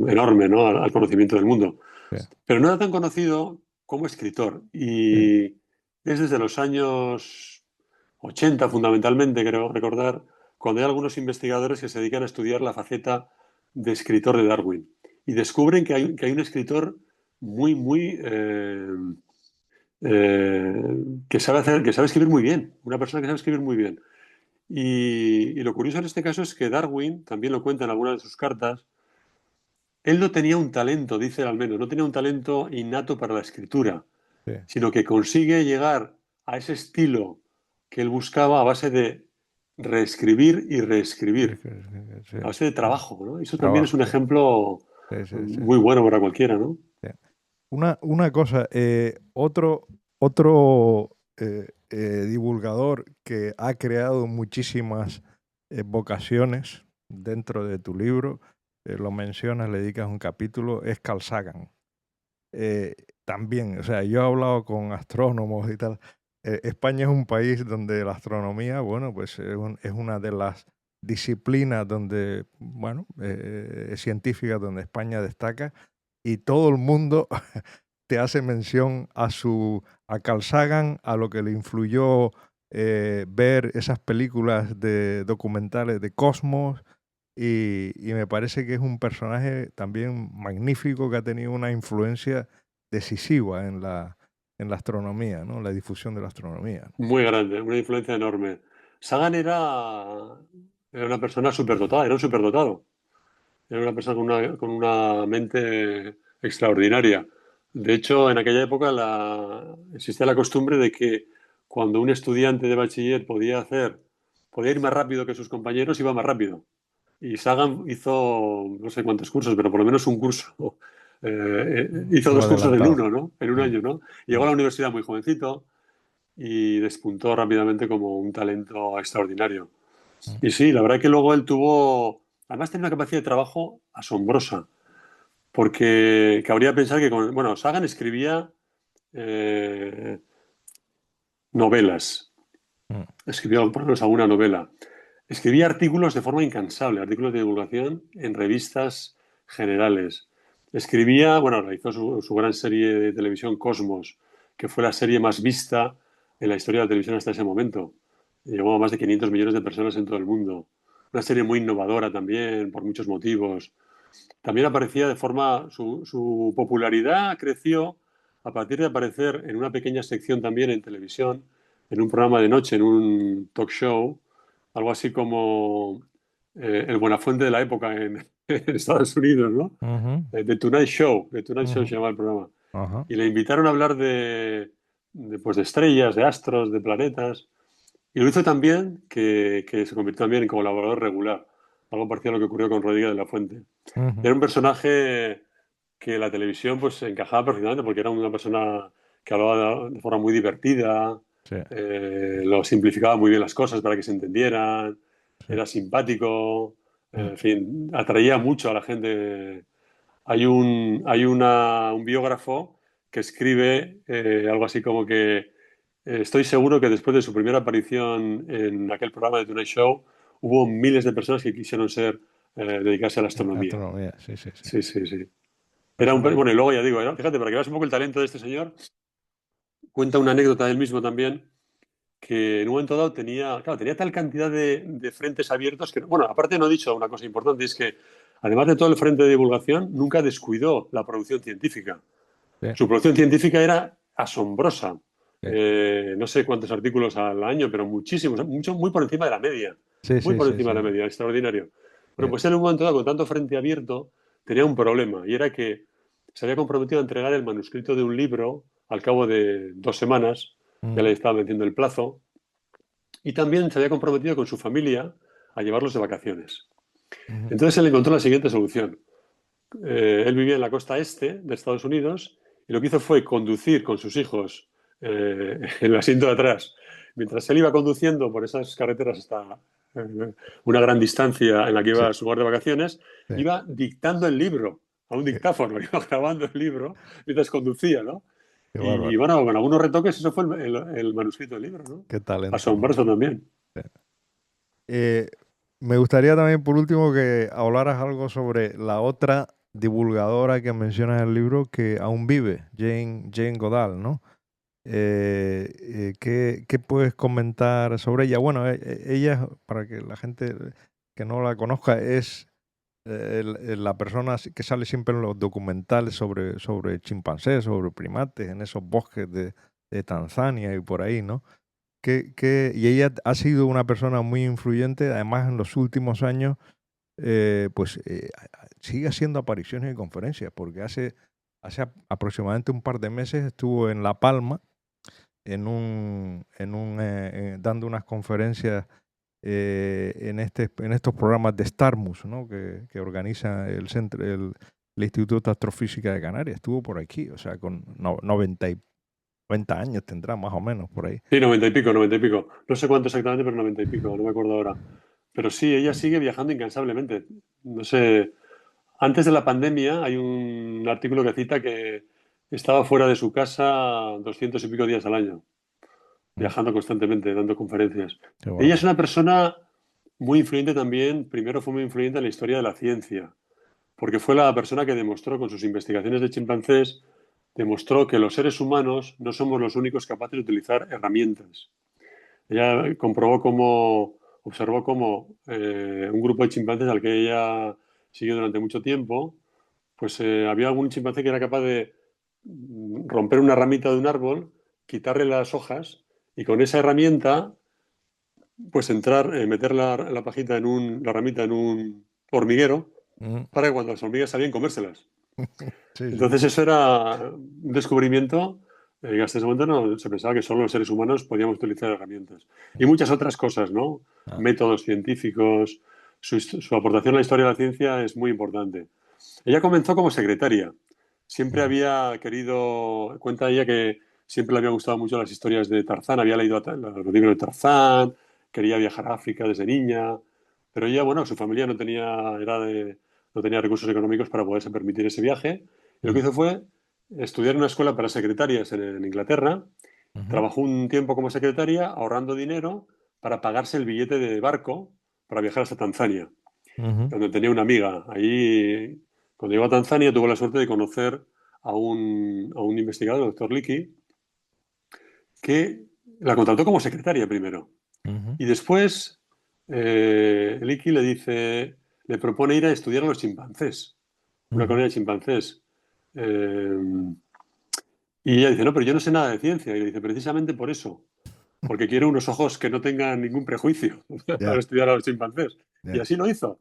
enorme, ¿no? Al conocimiento del mundo. sí, Pero no era tan conocido como escritor sí, y es desde los años 80 fundamentalmente, creo recordar, cuando hay algunos investigadores que se dedican a estudiar la faceta de escritor de Darwin y descubren que hay un escritor muy, que sabe escribir muy bien, una persona que sabe escribir muy bien. Y lo curioso en este caso es que Darwin, también lo cuenta en algunas de sus cartas, él no tenía un talento, dice él al menos, no tenía un talento innato para la escritura, sí. sino que consigue llegar a ese estilo que él buscaba a base de reescribir y reescribir, Sí, a base de sí. trabajo, ¿no? Eso también es Trabajo, un sí. ejemplo Sí, sí, sí, muy bueno para cualquiera, ¿no? sí. Una cosa, otro divulgador que ha creado muchísimas vocaciones dentro de tu libro, lo mencionas, le dedicas un capítulo, es Carl Sagan. Eh, También, o sea, yo he hablado con astrónomos y tal. España es un país donde la astronomía, bueno, pues es una de las disciplinas donde, bueno, científicas donde España destaca y todo el mundo te hace mención a Carl Sagan, a lo que le influyó ver esas películas de documentales de Cosmos, y me parece que es un personaje también magnífico que ha tenido una influencia decisiva en la astronomía, ¿no? La difusión de la astronomía. Muy grande, una influencia enorme. Sagan era una persona superdotada, era un superdotado. Era una persona con una mente extraordinaria. De hecho, en aquella época existía la costumbre de que cuando un estudiante de bachiller podía ir más rápido que sus compañeros, iba más rápido. Y Sagan hizo no sé cuántos cursos, pero por lo menos un curso. Hizo Iba dos cursos en adelantado. uno, ¿no? En un Mm, año, ¿no? Llegó mm, a la universidad muy jovencito y despuntó rápidamente como un talento extraordinario. mm. Y sí, la verdad que luego además tenía una capacidad de trabajo asombrosa, porque cabría pensar que, bueno, Sagan escribía eh, novelas, Mm, escribió por lo menos alguna novela, escribía artículos de forma incansable, artículos de divulgación en revistas generales. Escribía, bueno, realizó su gran serie de televisión Cosmos, que fue la serie más vista en la historia de la televisión hasta ese momento. Llegó a más de 500 millones de personas en todo el mundo. Una serie muy innovadora también, por muchos motivos. También aparecía su popularidad creció a partir de aparecer en una pequeña sección también en televisión, en un programa de noche, en un talk show, algo así como el Buenafuente de la época en Estados Unidos, ¿no? ujú, The Tonight Show se ujú, llama el programa. ajá. Y le invitaron a hablar pues de estrellas, de astros, de planetas. Y lo hizo también que se convirtió también en colaborador regular, algo parecido a lo que ocurrió con Rodríguez de la Fuente. Ujú, Era un personaje que la televisión pues encajaba perfectamente porque era una persona que hablaba de forma muy divertida, sí, lo simplificaba muy bien las cosas para que se entendieran, sí. era simpático, Mm, en fin, atraía mucho a la gente. Un biógrafo que escribe algo así como que estoy seguro que después de su primera aparición en aquel programa de Tonight Show hubo miles de personas que quisieron dedicarse a la astronomía. astronomía, sí, sí, sí. Sí, sí, sí. Persona. Bueno, y luego ya digo, fíjate, para que veas un poco el talento de este señor, cuenta una anécdota él mismo también, que en un momento dado tenía tal cantidad de frentes abiertos que, bueno, aparte no he dicho una cosa importante, es que además de todo el frente de divulgación, nunca descuidó la producción científica. Sí, Su producción científica era asombrosa. sí, No sé cuántos artículos al año, pero muchísimos, muy por encima de la media. sí, Muy sí, por sí, encima sí, de la media, extraordinario. Bueno, sí. pues él en un momento dado, con tanto frente abierto, tenía un problema, y era que se había comprometido a entregar el manuscrito de un libro al cabo de 2 semanas, ya le Ujú, estaba venciendo el plazo, y también se había comprometido con su familia a llevarlos de vacaciones. ujú. Entonces él encontró la siguiente solución. Él vivía en la costa este de Estados Unidos y lo que hizo fue conducir con sus hijos en el asiento de atrás. Mientras él iba conduciendo por esas carreteras hasta una gran distancia en la que Sí, iba a su lugar de vacaciones, sí. iba dictando el libro a un Qué, dictáfono, iba grabando el libro mientras conducía, ¿no? qué Y bárbaro. bueno, con algunos retoques, eso fue el manuscrito del libro, ¿no? Qué talento, ¿no? Asombroso también. Sí. Eh, Me gustaría también, por último, que hablaras algo sobre la otra divulgadora que mencionas en el libro que aún vive, Jane Goodall, ¿no? ¿Qué puedes comentar sobre ella? Bueno, ella, para que la gente que no la conozca, es la persona que sale siempre en los documentales sobre chimpancés, sobre primates, en esos bosques de Tanzania y por ahí, ¿no? Y ella ha sido una persona muy influyente, además en los últimos años, pues sigue haciendo apariciones y conferencias, porque aproximadamente un par de meses estuvo en La Palma dando unas conferencias en estos programas de Starmus, ¿no? Que organiza el Instituto de Astrofísica de Canarias. Estuvo por aquí, o sea, con 90 años tendrá más o menos por ahí. Sí, 90 y pico, 90 y pico. No sé cuánto exactamente, pero 90 y pico, no me acuerdo ahora. Pero sí, ella sigue viajando incansablemente. No sé, antes de la pandemia hay un artículo que cita que estaba fuera de su casa 200 y pico días al año, Mm, viajando constantemente, dando conferencias. qué Ella es bárbaro. una persona muy influyente también, primero fue muy influyente en la historia de la ciencia, porque fue la persona que demostró con sus investigaciones de chimpancés demostró que los seres humanos no somos los únicos capaces de utilizar herramientas. Ella observó cómo un grupo de chimpancés al que ella siguió durante mucho tiempo, pues había algún chimpancé que era capaz de romper una ramita de un árbol, quitarle las hojas y con esa herramienta, pues meter la pajita la ramita en un hormiguero Mm. para que cuando las hormigas salían comérselas. Sí, sí. Entonces eso era un descubrimiento que hasta ese momento no se pensaba que solo los seres humanos podíamos utilizar herramientas. Y muchas otras cosas, ¿no? Ah, Métodos científicos, su aportación a la historia de la ciencia es muy importante. Ella comenzó como secretaria. Siempre ujú, había querido, cuenta ella que siempre le había gustado mucho las historias de Tarzán, había leído los libros de Tarzán, quería viajar a África desde niña, pero ella, bueno, su familia no tenía recursos económicos para poderse permitir ese viaje. Y lo que mm, hizo fue estudiar en una escuela para secretarias en Inglaterra. ujú, Trabajó un tiempo como secretaria ahorrando dinero para pagarse el billete de barco para viajar hasta Tanzania, ujú, donde tenía una amiga. Allí, cuando llegó a Tanzania, tuvo la suerte de conocer a un investigador, el doctor Leakey, que la contrató como secretaria primero. ujú, Y después, Leakey le propone ir a estudiar a los chimpancés, una ujú. colonia de chimpancés. Eh, y ella dice, no, pero yo no sé nada de ciencia. Y le dice, precisamente por eso, porque quiero unos ojos que no tengan ningún prejuicio para Ya, estudiar a los chimpancés. Y ya. así lo hizo.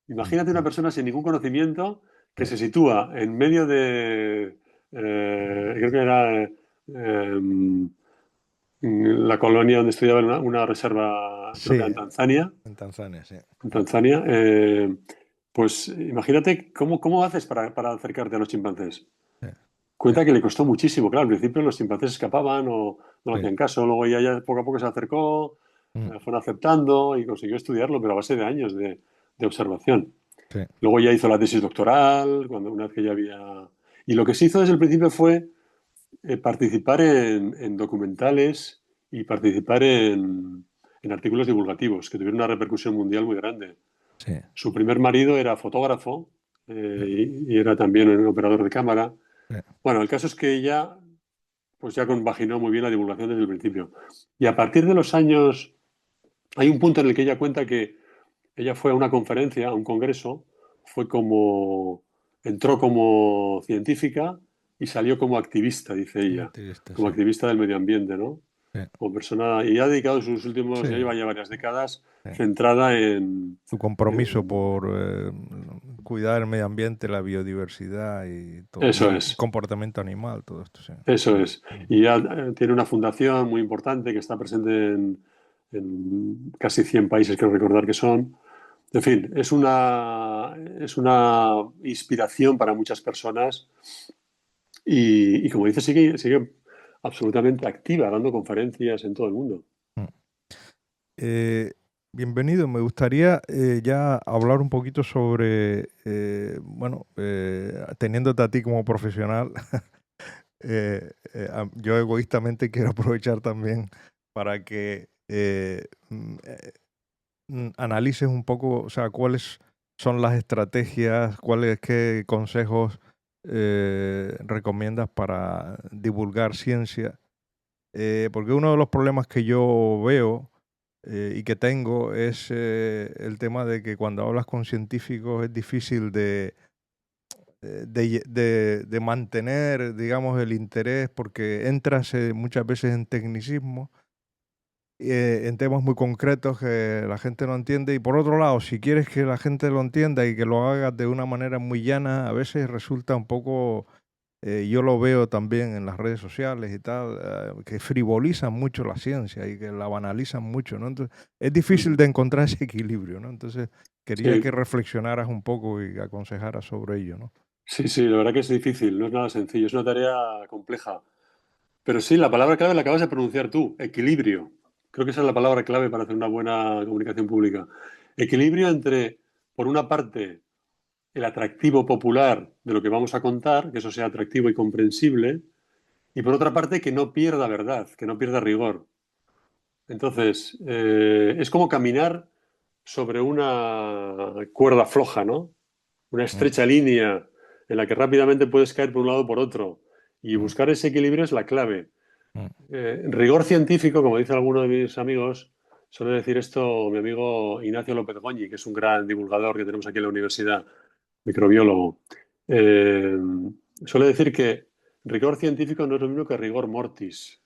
Imagínate una Ujú. persona sin ningún conocimiento que Sí, se sitúa en medio de, creo que era la colonia donde estudiaba una reserva, creo que era sí, en Tanzania, sí. En Tanzania. Pues imagínate cómo haces para acercarte a los chimpancés. Sí, ya, Cuenta que le costó muchísimo, claro, al principio los chimpancés escapaban o no le sí. hacían caso, luego ya poco a poco se acercó, Mm, fueron aceptando y consiguió estudiarlo, pero a base de años de observación. sí. Luego ya hizo la tesis doctoral, una vez que ya había... Y lo que se hizo desde el principio fue participar en documentales y participar en artículos divulgativos que tuvieron una repercusión mundial muy grande. Sí. Su primer marido era fotógrafo Sí, y era también un operador de cámara. sí. Bueno, el caso es que ella pues ya compaginó muy bien la divulgación desde el principio. Y a partir de los años, hay un punto en el que ella cuenta que ella fue a una conferencia, a un congreso, entró como científica y salió como activista, dice ella, Activista, como sí. activista del medio ambiente, ¿no? Sí, Como persona, y ha dedicado sus últimos, sí, ya lleva ya varias décadas sí. centrada en, Su compromiso en- por cuidar el medio ambiente, la biodiversidad y todo, eso y es, comportamiento animal, todo esto, sí. eso es. Mm. Y ya tiene una fundación muy importante que está presente en casi 100 países, quiero recordar que son. En fin, es una inspiración para muchas personas y como dice, sigue absolutamente activa, dando conferencias en todo el mundo. Mm. Eh, Bienvenido. Me gustaría ya hablar un poquito sobre, bueno, teniéndote a ti como profesional, yo egoístamente quiero aprovechar también para que analices un poco, o sea, cuáles son las estrategias, qué consejos recomiendas para divulgar ciencia. Porque uno de los problemas que yo veo y que tengo es el tema de que cuando hablas con científicos es difícil de mantener, digamos, el interés porque entras muchas veces en tecnicismo, en temas muy concretos que la gente no entiende. Y por otro lado, si quieres que la gente lo entienda y que lo hagas de una manera muy llana, a veces resulta un poco, yo lo veo también en las redes sociales y tal, que frivolizan mucho la ciencia y que la banalizan mucho, ¿no? Entonces, es difícil Ujú. de encontrar ese equilibrio, ¿no? Entonces, quería que Sí, reflexionaras un poco y aconsejaras sobre ello, ¿no? sí, sí, la verdad que es difícil, no es nada sencillo, es una tarea compleja. Pero sí, la palabra clave la acabas de pronunciar tú, equilibrio. Creo que esa es la palabra clave para hacer una buena comunicación pública. Equilibrio entre, por una parte, el atractivo popular de lo que vamos a contar, que eso sea atractivo y comprensible, y por otra parte, que no pierda verdad, que no pierda rigor. Entonces, es como caminar sobre una cuerda floja, ¿no? Una Mm, estrecha línea en la que rápidamente puedes caer por un lado o por otro. Y mm, buscar ese equilibrio es la clave. mm, Rigor científico, como dice alguno de mis amigos, suele decir esto mi amigo Ignacio López Goñi, que es un gran divulgador que tenemos aquí en la universidad, microbiólogo. Eh, Suele decir que rigor científico no es lo mismo que rigor mortis.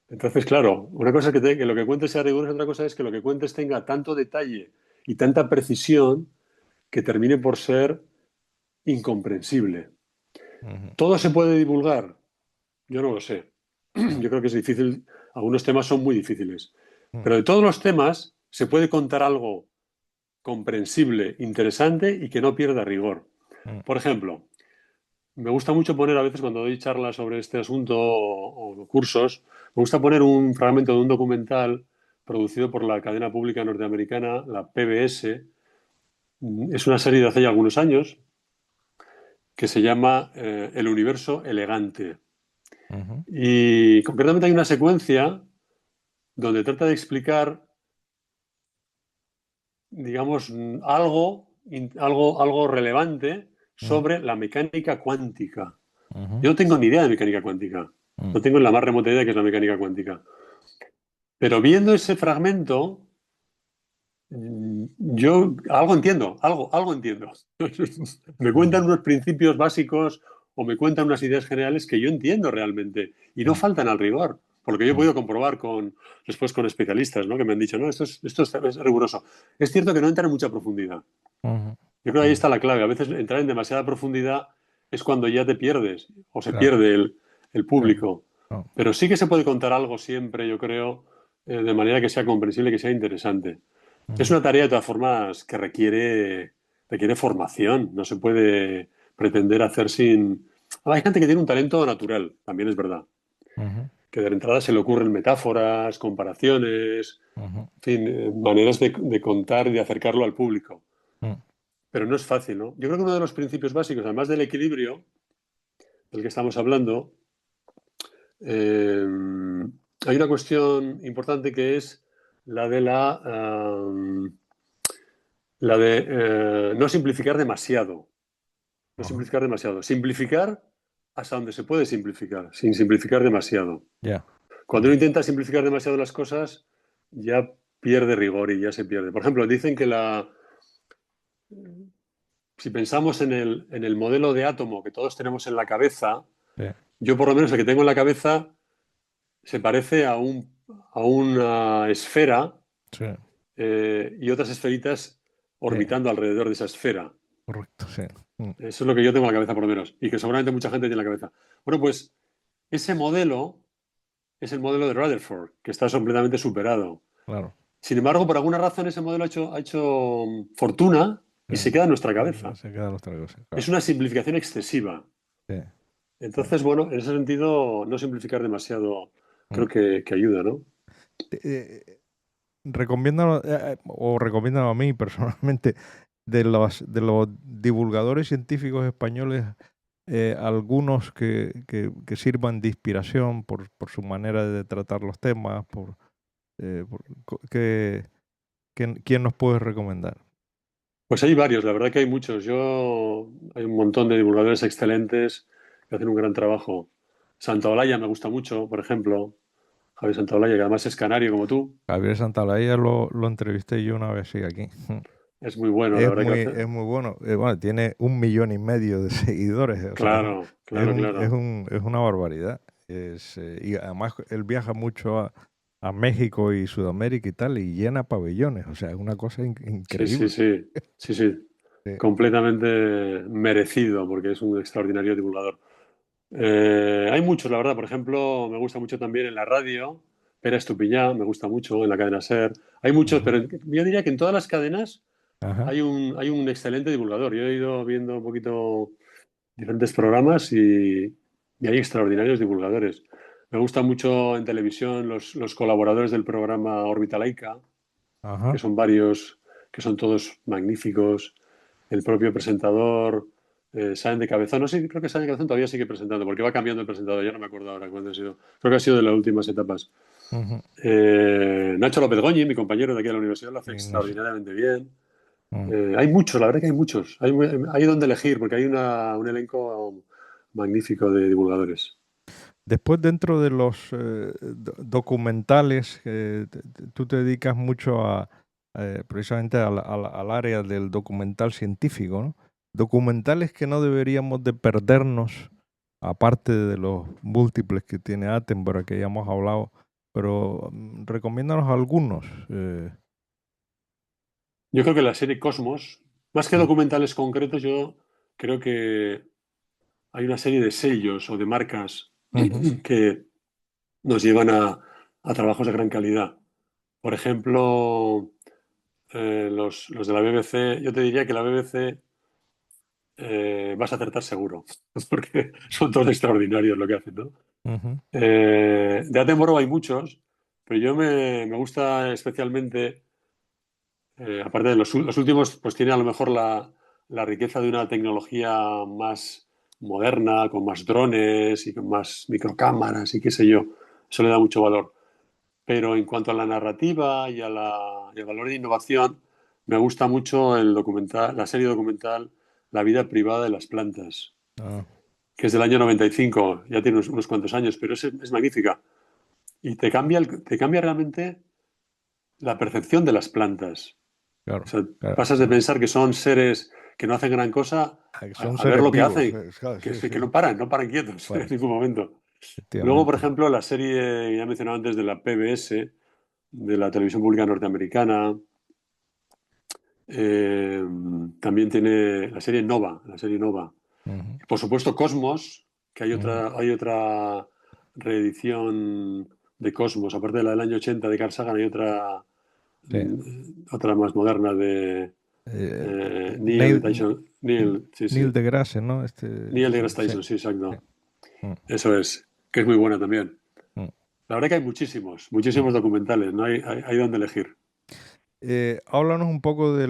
Entonces, claro, una cosa es que lo que cuentes sea riguroso, otra cosa es que lo que cuentes tenga tanto detalle y tanta precisión que termine por ser incomprensible. ujú, ¿Todo se puede divulgar? Yo no lo sé. mm, Yo creo que es difícil, algunos temas son muy difíciles. mm, Pero de todos los temas se puede contar algo comprensible, interesante y que no pierda rigor. mm, Por ejemplo, me gusta mucho poner a veces cuando doy charlas sobre este asunto o cursos, me gusta poner un fragmento de un documental producido por la cadena pública norteamericana, la PBS. Es una serie de hace ya algunos años que se llama El universo elegante. ujú, Y concretamente hay una secuencia donde trata de explicar, digamos, algo relevante mm, sobre la mecánica cuántica. ujú, Yo no tengo ni idea de mecánica cuántica. mm, No tengo la más remota idea de qué es la mecánica cuántica. Pero viendo ese fragmento, yo algo entiendo, algo entiendo. Me ujú, cuentan unos principios básicos o me cuentan unas ideas generales que yo entiendo realmente y no mm, faltan al rigor. Por lo que yo he mm, podido comprobar después con especialistas, ¿no? Que me han dicho, no, esto es riguroso. Es cierto que no entra en mucha profundidad. ujú, Yo creo que ahí ujú, está la clave. A veces entrar en demasiada profundidad es cuando ya te pierdes o se claro, pierde el claro. público. No, Pero sí que se puede contar algo siempre, yo creo, de manera que sea comprensible, que sea interesante. Es ujú, una tarea, de todas formas, que requiere formación. No se puede pretender hacer sin... Hay gente que tiene un talento natural, también es verdad. ujú, Que de entrada se le ocurren metáforas, comparaciones, ujú, en fin, maneras de contar y de acercarlo al público. mm, Pero no es fácil, ¿no? Yo creo que uno de los principios básicos, además del equilibrio del que estamos hablando, eh, hay una cuestión importante que es la de la de no simplificar demasiado. No ujú. simplificar demasiado. Simplificar hasta donde se puede simplificar, sin simplificar demasiado. Ya. Cuando uno intenta simplificar demasiado las cosas, ya pierde rigor y ya se pierde. Por ejemplo, dicen que si pensamos en el modelo de átomo que todos tenemos en la cabeza, Sí, yo por lo menos el que tengo en la cabeza se parece a una esfera sí, y otras esferitas sí, orbitando alrededor de esa esfera. correcto, sí. Mm, Eso es lo que yo tengo en la cabeza por lo menos y que seguramente mucha gente tiene en la cabeza. Bueno, pues ese modelo es el modelo de Rutherford, que está completamente superado. claro. Sin embargo, por alguna razón ese modelo ha hecho fortuna Sí. y se queda en nuestra cabeza. Se quedan los tragos, Es claro. una simplificación excesiva. Sí, sí. Entonces, bueno, en ese sentido, no simplificar demasiado Mm. creo que ayuda, ¿no? Eh, recomiendo, o recomiendan a mí personalmente, de los divulgadores científicos españoles, algunos que sirvan de inspiración por su manera de tratar los temas, ¿quién nos puede recomendar? Pues hay varios, la verdad que hay muchos. Hay un montón de divulgadores excelentes que hacen un gran trabajo. Santaolalla me gusta mucho, por ejemplo. Javier Santaolalla, que además es canario como tú. Javier Santalaía lo entrevisté yo una vez, sí, aquí. Es muy bueno, la Es verdad que muy, hace. es muy bueno. Bueno, tiene 1,5 millones de seguidores. O sea, Claro, claro, claro. es una barbaridad. Y además él viaja mucho a México y Sudamérica y tal, y llena pabellones. O sea, es una cosa Sí, sí, increíble. sí. Sí, sí. Sí. Completamente merecido porque es un extraordinario divulgador. Hay muchos, la verdad. Por ejemplo, me gusta mucho también en la radio. Pere Estupiñán, me gusta mucho en la cadena SER. Hay muchos, Ujú. pero yo diría que en todas las cadenas Ajá. hay un excelente divulgador. Yo he ido viendo un poquito diferentes programas y hay extraordinarios divulgadores. Me gusta mucho en televisión los colaboradores del programa Órbita Laica, que Ajá. son varios, que son todos magníficos. El propio presentador, Sáenz de Cabezón, no sé, creo que Sáenz de Cabezón todavía sigue presentando, porque va cambiando el presentador, ya no me acuerdo ahora cuándo ha sido. Creo que ha sido de las últimas etapas. Ujú. Nacho López Goñi, mi compañero de aquí de la universidad, lo hace Ignacio. extraordinariamente bien. Mm. Hay muchos, la verdad que hay muchos. Hay donde elegir, porque hay un elenco magnífico de divulgadores. Después, dentro de los documentales, tú te dedicas mucho precisamente al área del documental científico, ¿no? Documentales que no deberíamos de perdernos, aparte de los múltiples que tiene Attenborough, que ya hemos hablado, pero recomiéndanos algunos. Yo creo que la serie Cosmos, más que Mm, documentales concretos, yo creo que hay una serie de sellos o de marcas ujú, que nos llevan a trabajos de gran calidad. Por ejemplo, los de la BBC, yo te diría que la BBC vas a acertar seguro, porque son todos extraordinarios lo que hacen, ¿no? ujú, De Attenborough hay muchos, pero me gusta especialmente, aparte de los últimos, pues tiene a lo mejor la riqueza de una tecnología más moderna, con más drones y con más microcámaras y qué sé yo. Eso le da mucho valor. Pero en cuanto a la narrativa y al valor de innovación, me gusta mucho el documental, la serie documental La vida privada de las plantas, ah, que es del año 95, ya tiene unos cuantos años, pero es magnífica. Y te cambia realmente la percepción de las plantas. O claro, sea, claro, pasas de pensar que son seres que no hacen gran cosa que a, son a ver seres lo que vivos, hacen, claro, sí, sí, que no paran quietos en bueno, ningún momento. Luego, por efectivamente. ejemplo, la serie que ya he mencionado antes de la PBS, de la televisión pública norteamericana, eh, también tiene la serie Nova. Ujú, Por supuesto, Cosmos, que ujú, hay otra reedición de Cosmos, aparte de la del año 80 de Carl Sagan, hay sí. otra más moderna de Neil, Neil, sí, Neil sí. deGrasse, ¿no? Neil Sí, deGrasse sí, Tyson, sí, sí. exacto. Mm, Eso es, que es muy buena también. mm, La verdad que hay mm. muchísimos documentales, no hay donde elegir. Háblanos un poco de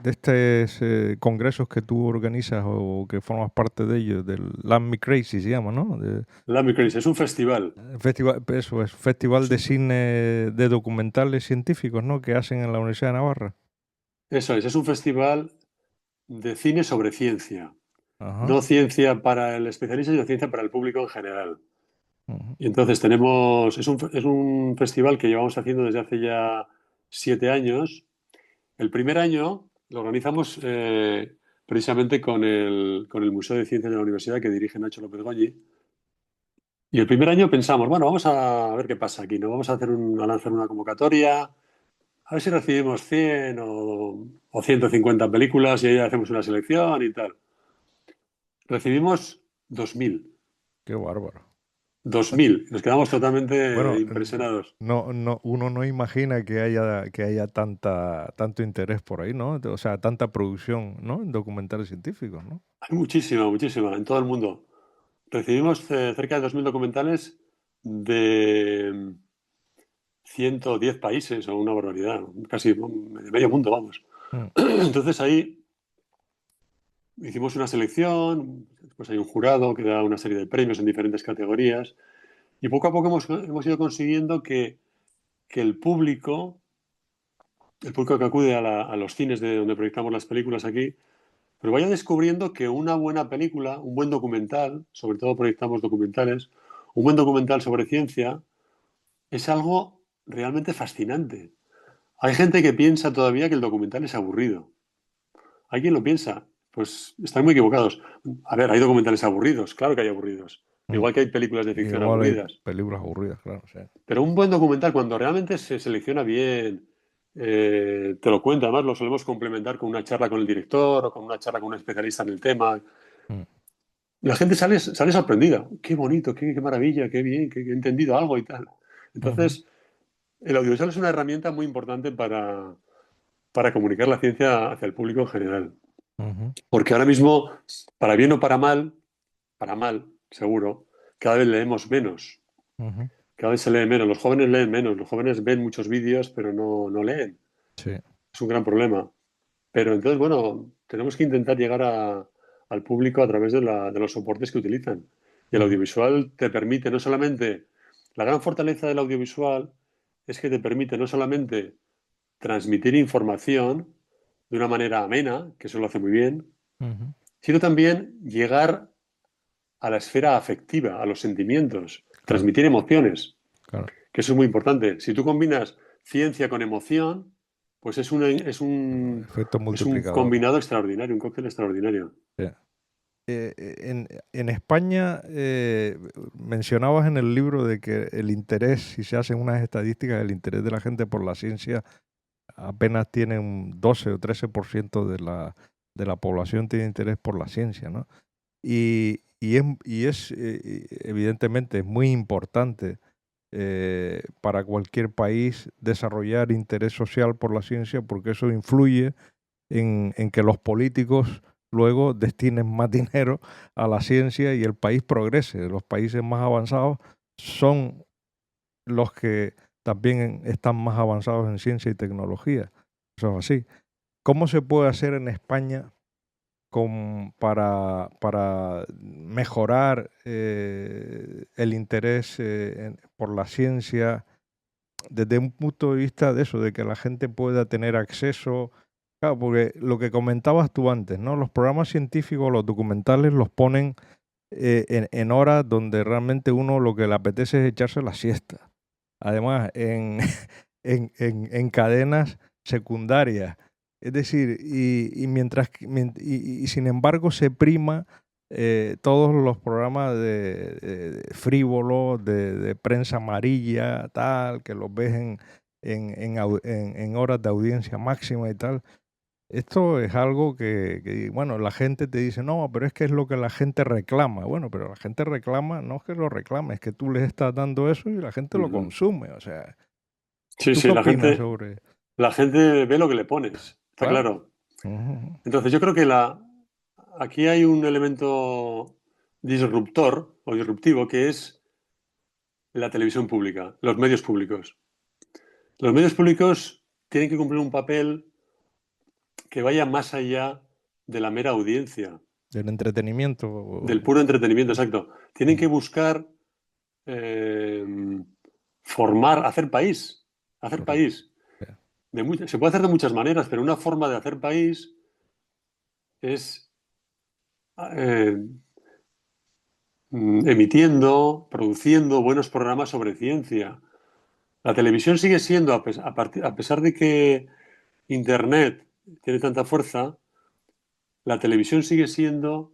estos congresos que tú organizas o que formas parte de ellos, del Land Me Crazy se llama, ¿no? Lamb Crazy es un festival. Festival, eso es, Festival Es de un- Cine de Documentales Científicos, ¿no? Que hacen en la Universidad de Navarra. Eso es un festival de cine sobre ciencia. Ajá. No ciencia para el especialista, sino ciencia para el público en general. Ujú, Y entonces es un festival que llevamos haciendo desde hace ya 7 años. El primer año lo organizamos precisamente con el Museo de Ciencias de la Universidad que dirige Nacho López Goñi. Y el primer año pensamos, bueno, vamos a ver qué pasa aquí, ¿no? Vamos a lanzar una convocatoria, a ver si recibimos 100 o 150 películas y ahí hacemos una selección y tal. Recibimos 2000. qué bárbaro. 2000. Nos quedamos totalmente Bueno, impresionados. uno no imagina que haya tanto interés por ahí, ¿no? O sea, tanta producción, ¿no? En documentales científicos, ¿no? Hay muchísima, muchísima, en todo el mundo. Recibimos cerca de 2000 documentales de 110 países o una barbaridad, casi de medio mundo, vamos. Mm, Entonces ahí hicimos una selección, después hay un jurado que da una serie de premios en diferentes categorías y poco a poco hemos ido consiguiendo que el público que acude a los cines de donde proyectamos las películas aquí, pero vaya descubriendo que una buena película, un buen documental, sobre todo proyectamos documentales, un buen documental sobre ciencia, es algo realmente fascinante. Hay gente que piensa todavía que el documental es aburrido. ¿Hay quien lo piensa? Pues están muy equivocados. A ver, hay documentales aburridos, claro que hay aburridos. mm. Igual que hay películas de ficción Igual hay aburridas. películas aburridas, claro, sí. Pero un buen documental, cuando realmente se selecciona bien, te lo cuenta, además lo solemos complementar con una charla con el director o con una charla con un especialista en el tema. Mm, La gente sale sorprendida. Qué bonito, qué maravilla, qué bien, que he entendido algo y tal. ujú, Entonces, el audiovisual es una herramienta muy importante para comunicar la ciencia hacia el público en general. ujú, Porque ahora mismo, para bien o para mal, seguro, cada vez leemos menos. ujú. Cada vez se lee menos. Los jóvenes leen menos. Los jóvenes ven muchos vídeos, pero no leen. Sí. Es un gran problema. Pero entonces, bueno, tenemos que intentar llegar al público a través de los soportes que utilizan. Y el Ujú, audiovisual te permite no solamente, la gran fortaleza del audiovisual es que te permite no solamente transmitir información de una manera amena, que eso lo hace muy bien, ujú. sino también llegar a la esfera afectiva, a los sentimientos, claro, transmitir emociones, claro. que eso es muy importante. Si tú combinas ciencia con emoción, pues Efecto es un multiplicador. combinado extraordinario, un cóctel extraordinario. Sí. En España mencionabas en el libro de que el interés, si se hacen unas estadísticas, el interés de la gente por la ciencia apenas tiene un 12 o 13% de la población tiene interés por la ciencia, ¿no? Y evidentemente es muy importante para cualquier país desarrollar interés social por la ciencia porque eso influye en que los políticos luego destinen más dinero a la ciencia y el país progrese. Los países más avanzados son los que también están más avanzados en ciencia y tecnología. Eso es así. ¿Cómo se puede hacer en España para mejorar el interés por la ciencia desde un punto de vista de eso, de que la gente pueda tener acceso? Claro, porque lo que comentabas tú antes, ¿no? Los programas científicos, los documentales los ponen en horas donde realmente uno lo que le apetece es echarse la siesta. Además, en cadenas secundarias. Es decir, y sin embargo se prima todos los programas de frívolos, de prensa amarilla, tal, que los ves en horas de audiencia máxima y tal. Esto es algo bueno, la gente te dice, no, pero es que es lo que la gente reclama. Bueno, pero la gente reclama, no es que lo reclame, es que tú les estás dando eso y la gente lo Ujú. consume. O sea, Sí, ¿tú qué sí, opinas sobre? la gente ve lo que le pones, está Claro. claro. Ujú. Entonces, yo creo que aquí hay un elemento disruptor o disruptivo que es la televisión pública, los medios públicos. Los medios públicos tienen que cumplir un papel que vaya más allá de la mera audiencia, Del entretenimiento. del puro entretenimiento, exacto. Tienen que Mm, buscar eh, formar, hacer correcto. país. Sí, Se puede hacer de muchas maneras, pero una forma de hacer país es eh, emitiendo, produciendo buenos programas sobre ciencia. La televisión sigue siendo, a pesar de que Internet tiene tanta fuerza, la televisión sigue siendo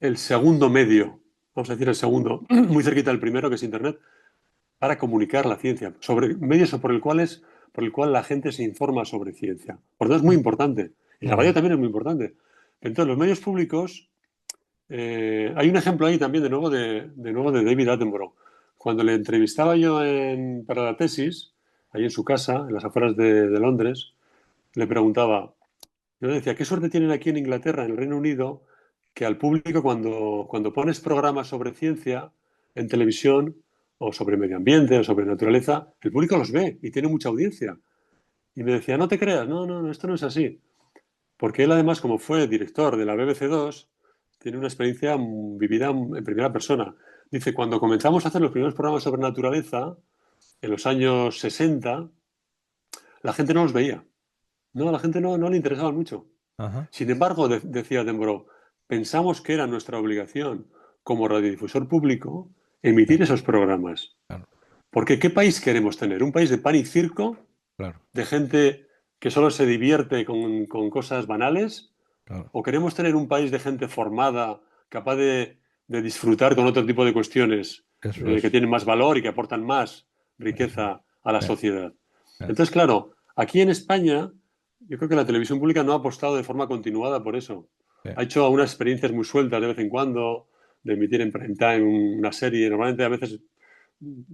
el segundo medio, vamos a decir el segundo, muy cerquita del primero, que es Internet, para comunicar la ciencia, sobre medios por el cual la gente se informa sobre ciencia. Por lo tanto, es muy Mm, importante. Y la radio ujú. también es muy importante. Entonces, los medios públicos, hay un ejemplo ahí también de nuevo de David Attenborough. Cuando le entrevistaba yo para la tesis, ahí en su casa, en las afueras de Londres, le preguntaba, yo le decía, ¿qué suerte tienen aquí en Inglaterra, en el Reino Unido, que al público cuando pones programas sobre ciencia en televisión o sobre medio ambiente o sobre naturaleza, el público los ve y tiene mucha audiencia? Y me decía, no te creas, no, no, no, esto no es así. Porque él además, como fue director de la BBC 2, tiene una experiencia vivida en primera persona. Dice, cuando comenzamos a hacer los primeros programas sobre naturaleza, en los años 60, la gente no los veía. No, a la gente no le interesaban mucho. Ajá. Sin embargo, decía Attenborough, pensamos que era nuestra obligación como radiodifusor público Sí, emitir esos programas. claro, Porque ¿qué país queremos tener? ¿Un país de pan y circo? claro, ¿De gente que solo se divierte con cosas banales? claro. ¿O queremos tener un país de gente formada, capaz de disfrutar con otro tipo de cuestiones Eso que es. tienen más valor y que aportan más Eso es. riqueza a la Sí, sociedad? sí. Entonces, claro, aquí en España, yo creo que la televisión pública no ha apostado de forma continuada por eso. Sí. Ha hecho unas experiencias muy sueltas de vez en cuando, de emitir en prime time una serie. Normalmente, a veces,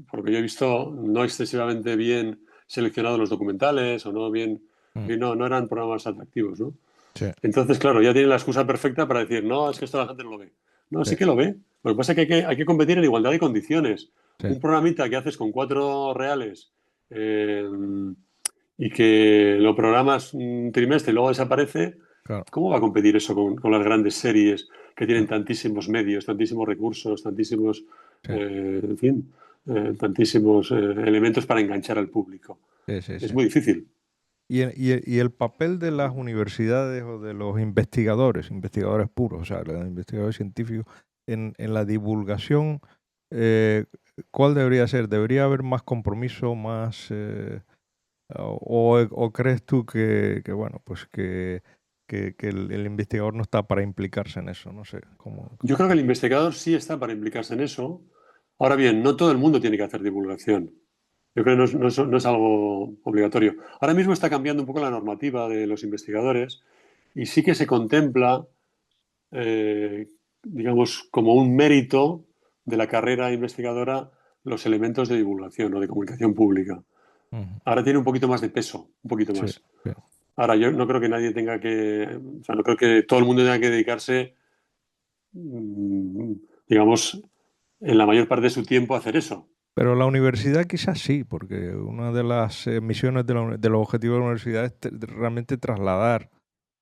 por lo que yo he visto, no excesivamente bien seleccionados los documentales o no bien, Mm, no eran programas atractivos, ¿no? sí, Entonces, claro, ya tienen la excusa perfecta para decir, no, es que esto la gente no lo ve. No, sí, sí que lo ve. Lo que pasa es que hay que competir en igualdad de condiciones. sí, Un programita que haces con 4 reales eh, y que lo programas un trimestre y luego desaparece, claro, ¿cómo va a competir eso con las grandes series que tienen claro, tantísimos medios, tantísimos recursos, tantísimos, sí, en fin, tantísimos elementos para enganchar al público? sí, sí, Es sí. muy difícil. Y el papel de las universidades o de los investigadores, investigadores puros, o sea, los investigadores científicos, en la divulgación, eh, ¿cuál debería ser? ¿Debería haber más compromiso, más, o crees tú que, bueno, pues que el investigador no está para implicarse en eso? No sé, ¿cómo? Yo creo que el investigador sí está para implicarse en eso. Ahora bien, no todo el mundo tiene que hacer divulgación. Yo creo que no es algo obligatorio. Ahora mismo está cambiando un poco la normativa de los investigadores y sí que se contempla, eh, digamos, como un mérito de la carrera investigadora los elementos de divulgación o de comunicación pública. Ujú. Ahora tiene un poquito más de peso, un poquito Sí, más. sí. Ahora, yo no creo que nadie tenga que, o sea, no creo que todo el mundo tenga que dedicarse, mm, digamos, en la mayor parte de su tiempo a hacer eso. Pero la universidad quizás sí, porque una de las misiones de los objetivos de la universidad es realmente trasladar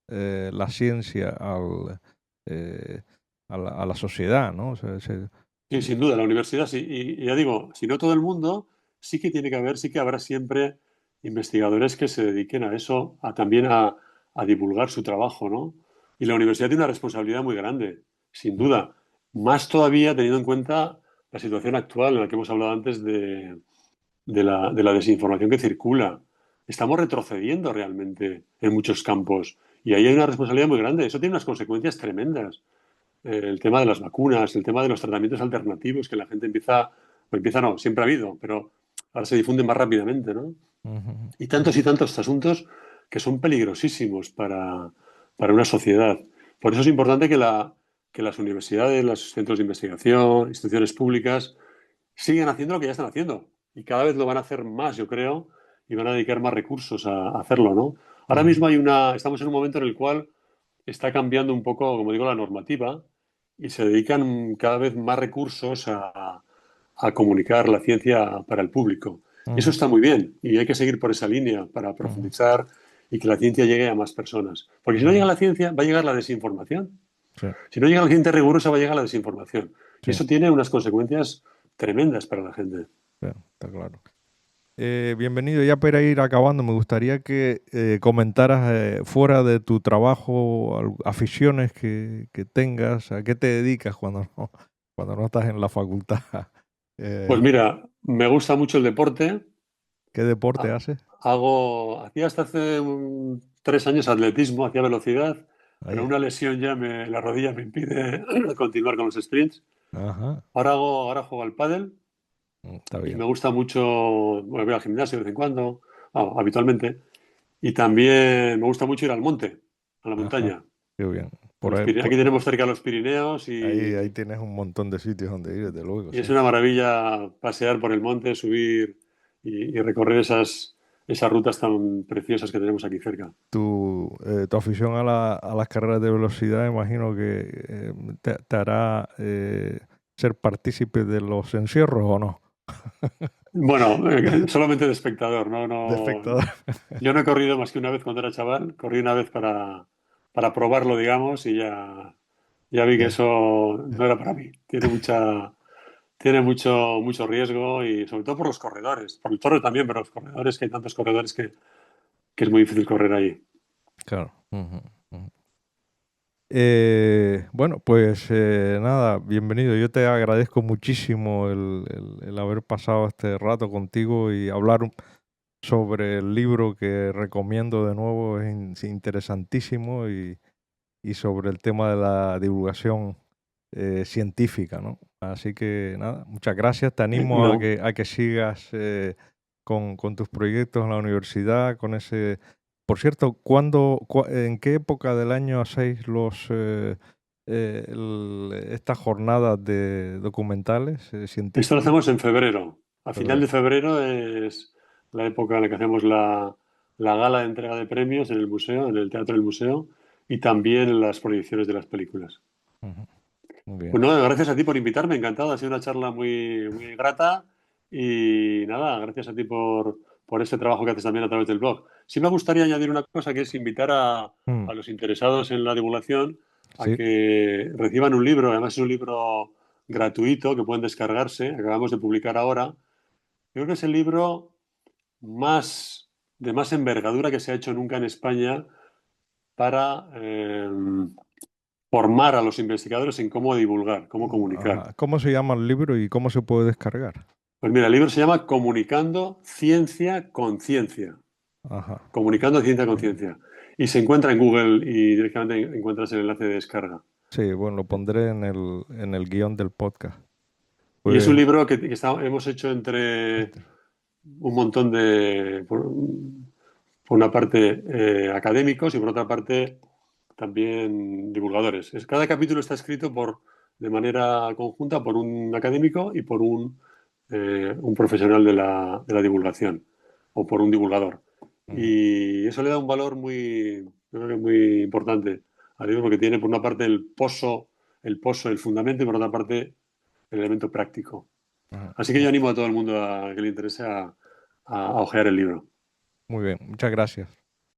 la ciencia eh, a la sociedad, ¿no? O sea, Sí, sin duda, la universidad sí. Y ya digo, si no todo el mundo, sí que tiene que haber, sí que habrá siempre investigadores que se dediquen a eso, también a divulgar su trabajo, ¿no? Y la universidad tiene una responsabilidad muy grande, sin duda. Más todavía teniendo en cuenta la situación actual en la que hemos hablado antes de la desinformación que circula. Estamos retrocediendo realmente en muchos campos. Y ahí hay una responsabilidad muy grande. Eso tiene unas consecuencias tremendas. El tema de las vacunas, el tema de los tratamientos alternativos, que la gente empieza, o empieza no, siempre ha habido, pero ahora se difunden más rápidamente, ¿no? ujú, Y tantos asuntos que son peligrosísimos para una sociedad. Por eso es importante que las universidades, los centros de investigación, instituciones públicas, sigan haciendo lo que ya están haciendo. Y cada vez lo van a hacer más, yo creo, y van a dedicar más recursos a hacerlo, ¿no? Ahora ujú, mismo estamos en un momento en el cual está cambiando un poco, como digo, la normativa y se dedican cada vez más recursos a comunicar la ciencia para el público. Y eso ujú, está muy bien y hay que seguir por esa línea para ujú, profundizar y que la ciencia llegue a más personas. Porque si no llega ujú. la ciencia, va a llegar la desinformación. Sí, Si no llega la ciencia rigurosa, va a llegar la desinformación. Y sí, eso tiene unas consecuencias tremendas para la gente. sí, está claro. Bienvenido, ya para ir acabando, me gustaría que comentaras fuera de tu trabajo, aficiones que tengas, a qué te dedicas cuando no estás en la facultad. Pues Eh, mira, me gusta mucho el deporte. ¿Qué deporte Ha- haces? hacía hasta hace 3 años atletismo, hacía velocidad, pero Ahí. una lesión la rodilla me impide continuar con los sprints. Ajá, Ahora juego al pádel está y bien. me gusta mucho, bueno, voy al gimnasio de vez en cuando, habitualmente, y también me gusta mucho ir al monte, a la Ajá, montaña. qué bien. Aquí tenemos cerca los Pirineos Ahí tienes un montón de sitios donde ir, desde luego, y sí. es una maravilla pasear por el monte, subir y recorrer esas rutas tan preciosas que tenemos aquí cerca. Tu afición a las carreras de velocidad, imagino que te hará ser partícipe de los encierros o no. Bueno, solamente de espectador, no, De no. espectador. Yo no he corrido más que una vez cuando era chaval, corrí una vez para probarlo, digamos, y ya vi que Ya. eso no era para mí. Tiene mucho riesgo y sobre todo por los corredores, por el toro también, pero los corredores, que hay tantos corredores que es muy difícil correr ahí. Claro. Ujú, ujú. Bueno, pues nada, bienvenido. Yo te agradezco muchísimo el haber pasado este rato contigo y hablar sobre el libro que recomiendo de nuevo. Es interesantísimo y sobre el tema de la divulgación científica, ¿no? Así que nada, muchas gracias. Te animo No. a que sigas con tus proyectos en la universidad, con ese... Por cierto, ¿en qué época del año hacéis estas jornadas de documentales Esto lo científicos? hacemos en febrero. A final de Febrero. febrero es la época en la que hacemos la gala de entrega de premios en el museo, en el Teatro del Museo, y también las proyecciones de las películas. Ujú, muy bien. Pues no, gracias a ti por invitarme, encantado. Ha sido una charla muy, muy grata y nada, gracias a ti por ese trabajo que haces también a través del blog. Sí me gustaría añadir una cosa que es invitar Mm, a los interesados en la divulgación a sí, que reciban un libro, además es un libro gratuito que pueden descargarse, acabamos de publicar ahora. Creo que es el libro más de más envergadura que se ha hecho nunca en España para formar a los investigadores en cómo divulgar, cómo comunicar. Ajá. ¿Cómo se llama el libro y cómo se puede descargar? Pues mira, el libro se llama Comunicando Ciencia con Ciencia. Ajá. Comunicando Ciencia con Ciencia. Y se encuentra en Google y directamente encuentras el enlace de descarga. Sí, bueno, lo pondré en el guión del podcast. Y es un Pues, libro que hemos hecho entre un montón de, por una parte, académicos y por otra parte también divulgadores. Cada capítulo está escrito de manera conjunta por un académico y por un profesional de la divulgación o por un divulgador. Y eso le da un valor yo creo que muy importante al libro porque tiene por una parte el pozo, el fundamento y por otra parte el elemento práctico. ajá. Así que yo animo a todo el mundo a que le interese a hojear el libro. Muy bien, muchas gracias.